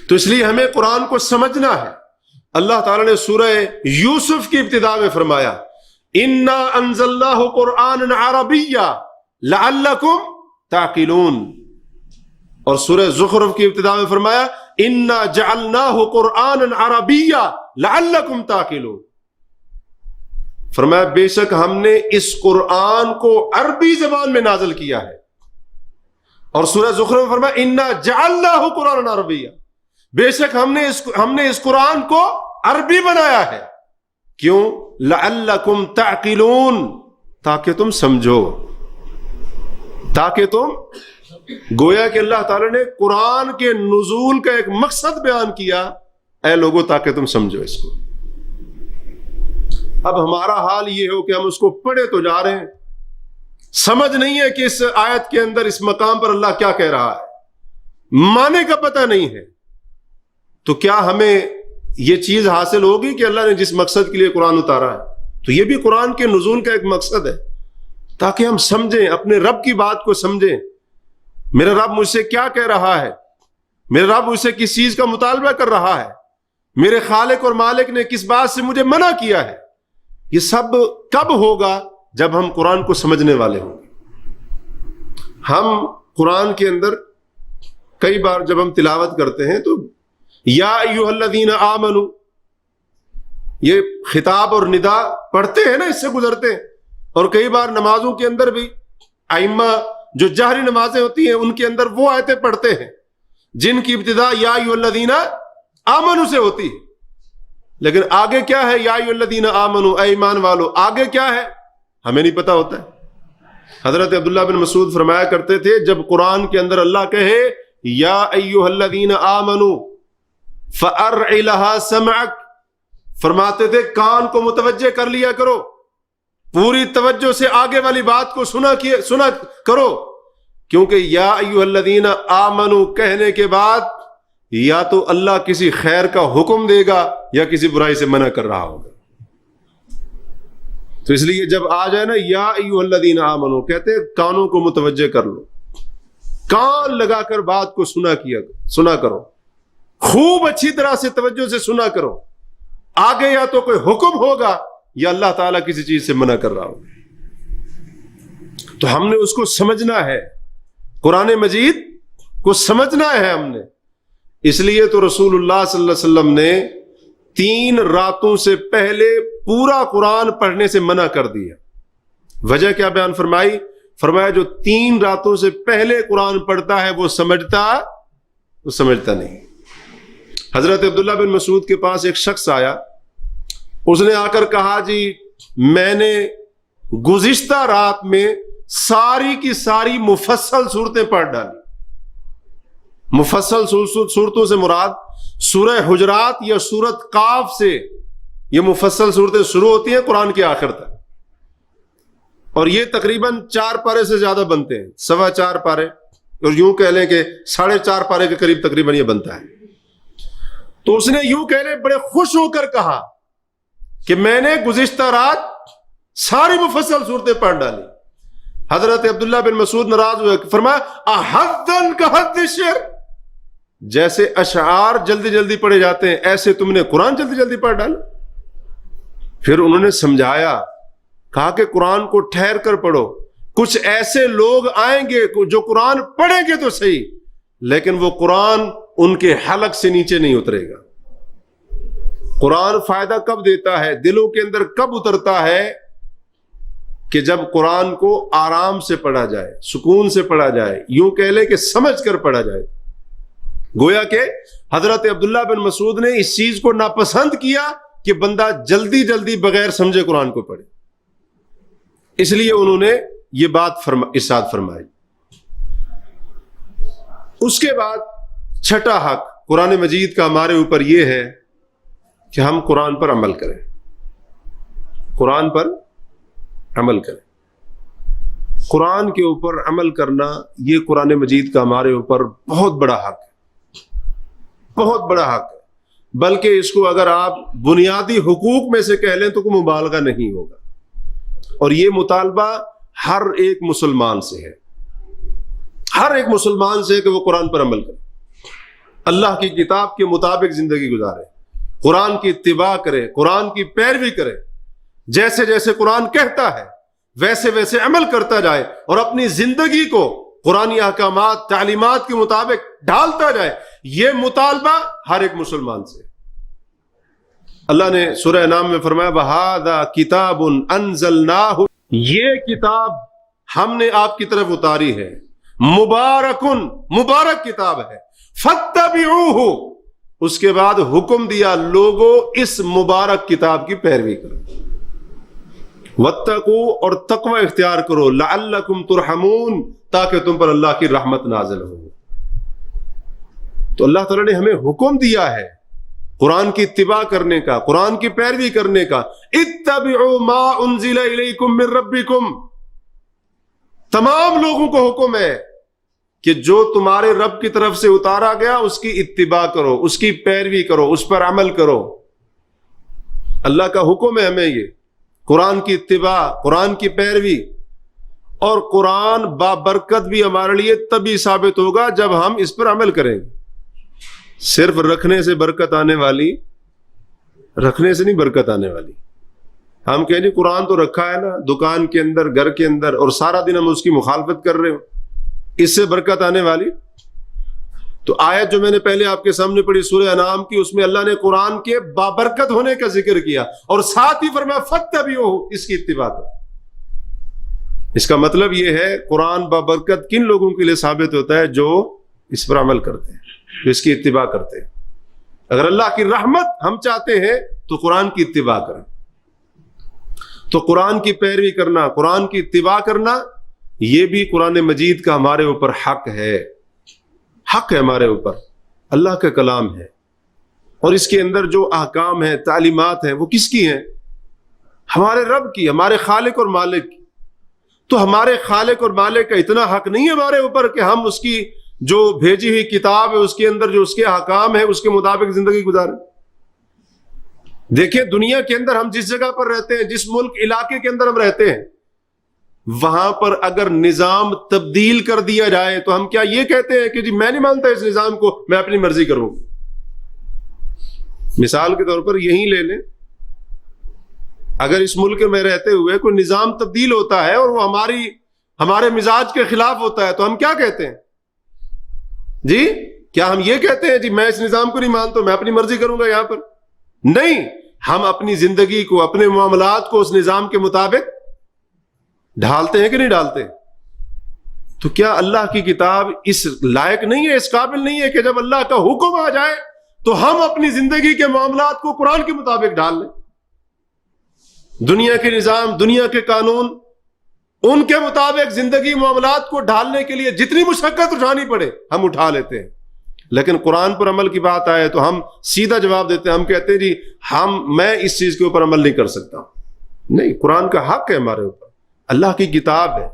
تو اس لیے ہمیں قرآن کو سمجھنا ہے۔ اللہ تعالیٰ نے سورہ یوسف کی ابتدا میں فرمایا اِنَّا أَنزَلْنَاهُ قُرْآنًا عَرَبِيًّا لَعَلَّكُمْ تَعْقِلُونَ، اور سورہ زخرف کی ابتدا میں فرمایا اِنَّا جَعَلْنَاهُ قُرْآنًا عَرَبِيًّا لَعَلَّكُمْ تَعْقِلُونَ، فرمایا بے شک ہم نے اس قرآن کو عربی زبان میں نازل کیا ہے، اور سورہ زخرف میں فرمایا اِنَّا جَعَلْنَاهُ قُرْآنًا عَرَبِيًّا، بے شک ہم نے اس قرآن کو عربی بنایا ہے۔ کیوں؟ لعلکم تعقلون، تاکہ تم سمجھو، تاکہ تم، گویا کہ اللہ تعالی نے قرآن کے نزول کا ایک مقصد بیان کیا، اے لوگوں تاکہ تم سمجھو اس کو۔ اب ہمارا حال یہ ہو کہ ہم اس کو پڑھے تو جا رہے ہیں، سمجھ نہیں ہے کہ اس آیت کے اندر اس مقام پر اللہ کیا کہہ رہا ہے، معنی کا پتہ نہیں ہے، تو کیا ہمیں یہ چیز حاصل ہوگی کہ اللہ نے جس مقصد کے لیے قرآن اتارا ہے؟ تو یہ بھی قرآن کے نزول کا ایک مقصد ہے تاکہ ہم سمجھیں، اپنے رب کی بات کو سمجھیں، میرا رب مجھ سے کیا کہہ رہا ہے، میرا رب مجھ سے کس چیز کا مطالبہ کر رہا ہے، میرے خالق اور مالک نے کس بات سے مجھے منع کیا ہے۔ یہ سب کب ہوگا؟ جب ہم قرآن کو سمجھنے والے ہوں گے۔ ہم قرآن کے اندر کئی بار جب ہم تلاوت کرتے ہیں تو یا ایھا الذین آمنوا، یہ خطاب اور ندا پڑھتے ہیں نا، اس سے گزرتے ہیں، اور کئی بار نمازوں کے اندر بھی ائمہ جو جہری نمازیں ہوتی ہیں ان کے اندر وہ آیتیں پڑھتے ہیں جن کی ابتدا یا ایھا الذین آمنوا سے ہوتی ہے، لیکن آگے کیا ہے؟ یا ایھا الذین آمنوا، اے ایمان والو، آگے کیا ہے ہمیں نہیں پتا ہوتا ہے۔ حضرت عبداللہ بن مسعود فرمایا کرتے تھے جب قرآن کے اندر اللہ کہے یا ایھا الذین آمنوا فَأَرْعِ لَهَا سَمْعَكَ، فرماتے تھے کان کو متوجہ کر لیا کرو، پوری توجہ سے آگے والی بات کو سنا کرو، کیونکہ یا ایھا الذین آمنوا کہنے کے بعد یا تو اللہ کسی خیر کا حکم دے گا یا کسی برائی سے منع کر رہا ہوگا۔ تو اس لیے جب آ جائے نا یا ایھا الذین آمنوا، کہتے ہیں کانوں کو متوجہ کر لو، کان لگا کر بات کو سنا کرو، خوب اچھی طرح سے توجہ سے سنا کرو، آگے یا تو کوئی حکم ہوگا یا اللہ تعالیٰ کسی چیز سے منع کر رہا ہوگا۔ تو ہم نے اس کو سمجھنا ہے، قرآن مجید کو سمجھنا ہے ہم نے، اس لیے تو رسول اللہ صلی اللہ علیہ وسلم نے 3 راتوں سے پہلے پورا قرآن پڑھنے سے منع کر دیا. وجہ کیا بیان فرمائی؟ فرمایا جو 3 راتوں سے پہلے قرآن پڑھتا ہے وہ سمجھتا نہیں. حضرت عبداللہ بن مسعود کے پاس ایک شخص آیا, اس نے آ کر کہا جی میں نے گزشتہ رات میں ساری کی ساری مفصل صورتیں پڑھ ڈالی. مفصل صورتوں سے مراد سورہ حجرات یا سورت قاف سے یہ مفصل صورتیں شروع ہوتی ہیں قرآن کے آخر تک, اور یہ تقریباً 4 پارے سے زیادہ بنتے ہیں, 4.25 پارے, اور یوں کہہ لیں کہ 4.5 پارے کے قریب تقریباً یہ بنتا ہے. تو اس نے یوں کہہ لیں بڑے خوش ہو کر کہا کہ میں نے گزشتہ رات ساری مفصل صورتیں پڑھ ڈالی. حضرت عبداللہ بن مسعود ناراض ہوئے, فرمایا احدن کا حد شعر, جیسے اشعار جلدی جلدی پڑھے جاتے ہیں ایسے تم نے قرآن جلدی جلدی پڑھ ڈالا. پھر انہوں نے سمجھایا, کہا کہ قرآن کو ٹھہر کر پڑھو, کچھ ایسے لوگ آئیں گے جو قرآن پڑھیں گے تو صحیح, لیکن وہ قرآن ان کے حلق سے نیچے نہیں اترے گا. قرآن فائدہ کب دیتا ہے, دلوں کے اندر کب اترتا ہے, کہ جب قرآن کو آرام سے پڑھا جائے, سکون سے پڑھا جائے, یوں کہہ لیں کہ سمجھ کر پڑھا جائے. گویا کہ حضرت عبداللہ بن مسعود نے اس چیز کو ناپسند کیا کہ بندہ جلدی جلدی بغیر سمجھے قرآن کو پڑھے, اس لیے انہوں نے یہ بات ارشاد فرمائی. اس کے بعد چھٹا حق قرآن مجید کا ہمارے اوپر یہ ہے کہ ہم قرآن پر عمل کریں, قرآن پر عمل کریں. قرآن کے اوپر عمل کرنا یہ قرآن مجید کا ہمارے اوپر بہت بڑا حق ہے, بہت بڑا حق ہے. بلکہ اس کو اگر آپ بنیادی حقوق میں سے کہہ لیں تو کوئی مبالغہ نہیں ہوگا, اور یہ مطالبہ ہر ایک مسلمان سے ہے, ہر ایک مسلمان سے ہے کہ وہ قرآن پر عمل کرے, اللہ کی کتاب کے مطابق زندگی گزارے, قرآن کی اتباع کرے, قرآن کی پیروی کرے, جیسے جیسے قرآن کہتا ہے ویسے ویسے عمل کرتا جائے, اور اپنی زندگی کو قرآنی احکامات تعلیمات کے مطابق ڈھالتا جائے. یہ مطالبہ ہر ایک مسلمان سے. اللہ نے سورہ انعام میں فرمایا وَهَذَا كِتَابٌ أَنزَلْنَاهُ, یہ کتاب ہم نے آپ کی طرف اتاری ہے, مبارکن, مبارک کتاب ہے, فَاتَّبِعُوهُ, اس کے بعد حکم دیا لوگوں اس مبارک کتاب کی پیروی کرو, وَاتَّقُوا, اور تقوی اختیار کرو, لَعَلَّكُمْ تُرْحَمُونَ, تاکہ تم پر اللہ کی رحمت نازل ہو. تو اللہ تعالیٰ نے ہمیں حکم دیا ہے قرآن کی اتباع کرنے کا, قرآن کی پیروی کرنے کا. اتبعوا ما انزل الیکم من ربکم, تمام لوگوں کو حکم ہے کہ جو تمہارے رب کی طرف سے اتارا گیا اس کی اتباع کرو, اس کی پیروی کرو, اس پر عمل کرو. اللہ کا حکم ہے ہمیں یہ قرآن کی اتباع, قرآن کی پیروی. اور قرآن بابرکت بھی ہمارے لیے تبھی ثابت ہوگا جب ہم اس پر عمل کریں گے. صرف رکھنے سے برکت آنے والی, رکھنے سے نہیں برکت آنے والی. ہم کہیں جی قرآن تو رکھا ہے نا دکان کے اندر, گھر کے اندر, اور سارا دن ہم اس کی مخالفت کر رہے ہو, اس سے برکت آنے والی؟ تو آیت جو میں نے پہلے آپ کے سامنے پڑھی سورہ انعام کی, اس میں اللہ نے قرآن کے بابرکت ہونے کا ذکر کیا, اور ساتھ ہی فرمایا فاتبعوہ, اس کی اتباع کرو. اس کا مطلب یہ ہے قرآن بابرکت کن لوگوں کے لیے ثابت ہوتا ہے؟ جو اس پر عمل کرتے ہیں, جو اس کی اتباع کرتے ہیں. اگر اللہ کی رحمت ہم چاہتے ہیں تو قرآن کی اتباع کریں. تو قرآن کی پیروی کرنا, قرآن کی اتباع کرنا, یہ بھی قرآن مجید کا ہمارے اوپر حق ہے, حق ہے ہمارے اوپر. اللہ کا کلام ہے, اور اس کے اندر جو احکام ہیں, تعلیمات ہیں, وہ کس کی ہیں؟ ہمارے رب کی, ہمارے خالق اور مالک کی. تو ہمارے خالق اور مالک کا اتنا حق نہیں ہے ہمارے اوپر کہ ہم اس کی جو بھیجی ہوئی کتاب ہے اس کے اندر جو اس کے احکام ہیں اس کے مطابق زندگی گزاریں. دیکھیں دنیا کے اندر ہم جس جگہ پر رہتے ہیں, جس ملک علاقے کے اندر ہم رہتے ہیں, وہاں پر اگر نظام تبدیل کر دیا جائے تو ہم کیا یہ کہتے ہیں کہ جی میں نہیں مانتا اس نظام کو, میں اپنی مرضی کروں. مثال کے طور پر یہی لے لیں, اگر اس ملک میں رہتے ہوئے کوئی نظام تبدیل ہوتا ہے اور وہ ہمارے مزاج کے خلاف ہوتا ہے تو ہم کیا کہتے ہیں؟ جی کیا ہم یہ کہتے ہیں جی میں اس نظام کو نہیں مانتا، میں اپنی مرضی کروں گا یہاں پر؟ نہیں، ہم اپنی زندگی کو، اپنے معاملات کو اس نظام کے مطابق ڈھالتے ہیں کہ نہیں ڈالتے؟ تو کیا اللہ کی کتاب اس لائق نہیں ہے، اس قابل نہیں ہے کہ جب اللہ کا حکم آ جائے تو ہم اپنی زندگی کے معاملات کو قرآن کے مطابق ڈال لیں؟ دنیا کے نظام، دنیا کے قانون، ان کے مطابق زندگی معاملات کو ڈھالنے کے لیے جتنی مشقت اٹھانی پڑے ہم اٹھا لیتے ہیں، لیکن قرآن پر عمل کی بات آئے تو ہم سیدھا جواب دیتے ہیں، ہم کہتے ہیں جی میں اس چیز کے اوپر عمل نہیں کر سکتا۔ نہیں، قرآن کا حق ہے ہمارے اوپر، اللہ کی کتاب ہے،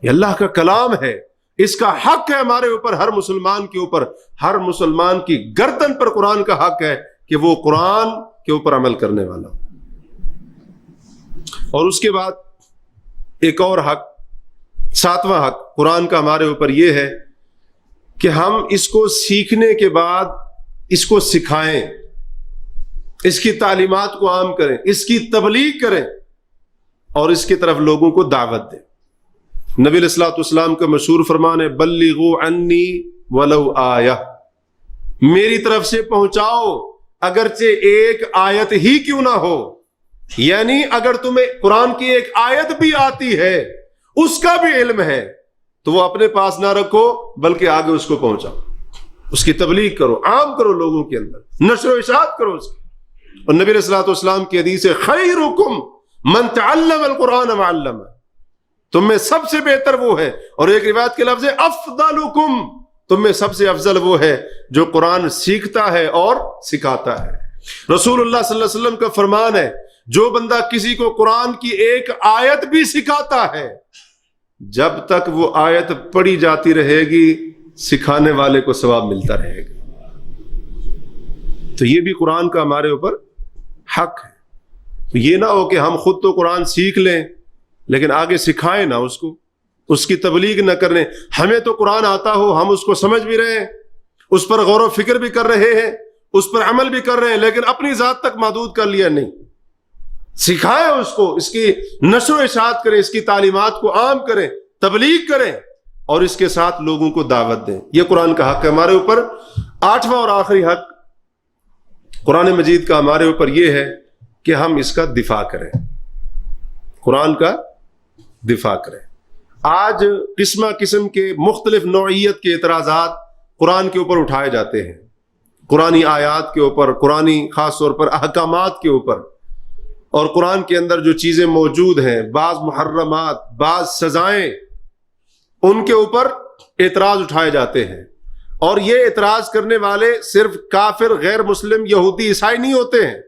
یہ اللہ کا کلام ہے، اس کا حق ہے ہمارے اوپر، ہر مسلمان کے اوپر، ہر مسلمان کی گردن پر قرآن کا حق ہے کہ وہ قرآن کے اوپر عمل کرنے والا۔ اور اس کے بعد ایک اور حق، ساتواں حق قرآن کا ہمارے اوپر یہ ہے کہ ہم اس کو سیکھنے کے بعد اس کو سکھائیں، اس کی تعلیمات کو عام کریں، اس کی تبلیغ کریں اور اس کی طرف لوگوں کو دعوت دیں۔ نبی علیہ الصلوۃ والسلام کا مشہور فرمان ہے، بلغوا عنی ولو آیہ، میری طرف سے پہنچاؤ اگرچہ ایک آیت ہی کیوں نہ ہو، یعنی اگر تمہیں قرآن کی ایک آیت بھی آتی ہے، اس کا بھی علم ہے، تو وہ اپنے پاس نہ رکھو بلکہ آگے اس کو پہنچاؤ، اس کی تبلیغ کرو، عام کرو، لوگوں کے اندر نشر و اشاعت کرو اس کی۔ اور نبی علیہ الصلوۃ والسلام کی حدیث ہے، خیرکم من تعلم القرآن وعلمہ، تم میں سب سے بہتر وہ ہے، اور ایک روایت کے لفظ ہے افضلکم، تم میں سب سے افضل وہ ہے جو قرآن سیکھتا ہے اور سکھاتا ہے۔ رسول اللہ صلی اللہ علیہ وسلم کا فرمان ہے، جو بندہ کسی کو قرآن کی ایک آیت بھی سکھاتا ہے، جب تک وہ آیت پڑھی جاتی رہے گی سکھانے والے کو ثواب ملتا رہے گا۔ تو یہ بھی قرآن کا ہمارے اوپر حق ہے۔ تو یہ نہ ہو کہ ہم خود تو قرآن سیکھ لیں لیکن آگے سکھائیں نہ اس کو، اس کی تبلیغ نہ کریں۔ ہمیں تو قرآن آتا ہو، ہم اس کو سمجھ بھی رہے ہیں، اس پر غور و فکر بھی کر رہے ہیں، اس پر عمل بھی کر رہے ہیں، لیکن اپنی ذات تک محدود کر لیا نہیں۔ سکھائیں اس کو، اس کی نشر و اشاعت کریں، اس کی تعلیمات کو عام کریں، تبلیغ کریں اور اس کے ساتھ لوگوں کو دعوت دیں۔ یہ قرآن کا حق ہے ہمارے اوپر۔ آٹھواں اور آخری حق قرآن مجید کا ہمارے اوپر یہ ہے کہ ہم اس کا دفاع کریں، قرآن کا دفاع کریں۔ آج قسمہ قسم کے مختلف نوعیت کے اعتراضات قرآن کے اوپر اٹھائے جاتے ہیں، قرآنی آیات کے اوپر، قرآنی خاص طور پر احکامات کے اوپر، اور قرآن کے اندر جو چیزیں موجود ہیں، بعض محرمات، بعض سزائیں، ان کے اوپر اعتراض اٹھائے جاتے ہیں۔ اور یہ اعتراض کرنے والے صرف کافر، غیر مسلم، یہودی، عیسائی نہیں ہوتے ہیں،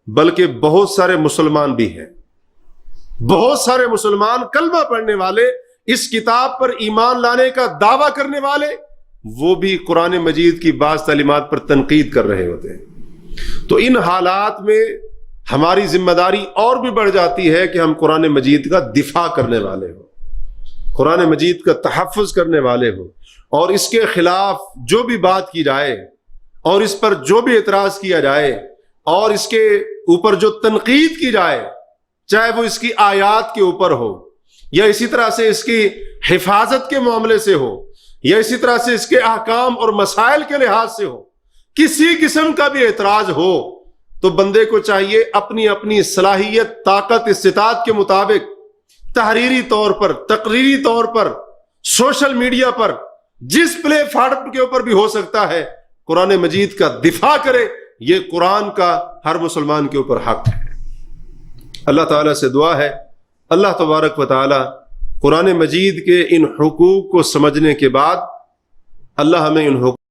بلکہ بہت سارے مسلمان بھی ہیں۔ بہت سارے مسلمان کلمہ پڑھنے والے، اس کتاب پر ایمان لانے کا دعویٰ کرنے والے، وہ بھی قرآن مجید کی بعض تعلیمات پر تنقید کر رہے ہوتے ہیں۔ تو ان حالات میں ہماری ذمہ داری اور بھی بڑھ جاتی ہے کہ ہم قرآن مجید کا دفاع کرنے والے ہوں، قرآن مجید کا تحفظ کرنے والے ہوں، اور اس کے خلاف جو بھی بات کی جائے اور اس پر جو بھی اعتراض کیا جائے اور اس کے اوپر جو تنقید کی جائے، چاہے وہ اس کی آیات کے اوپر ہو، یا اسی طرح سے اس کی حفاظت کے معاملے سے ہو، یا اسی طرح سے اس کے احکام اور مسائل کے لحاظ سے ہو، کسی قسم کا بھی اعتراض ہو، تو بندے کو چاہیے اپنی اپنی صلاحیت، طاقت، استطاعت کے مطابق تحریری طور پر، تقریری طور پر، سوشل میڈیا پر، جس پلے فارم کے اوپر بھی ہو سکتا ہے، قرآن مجید کا دفاع کرے۔ یہ قرآن کا ہر مسلمان کے اوپر حق ہے۔ اللہ تعالیٰ سے دعا ہے، اللہ تبارک و تعالی قرآن مجید کے ان حقوق کو سمجھنے کے بعد اللہ ہمیں ان حقوق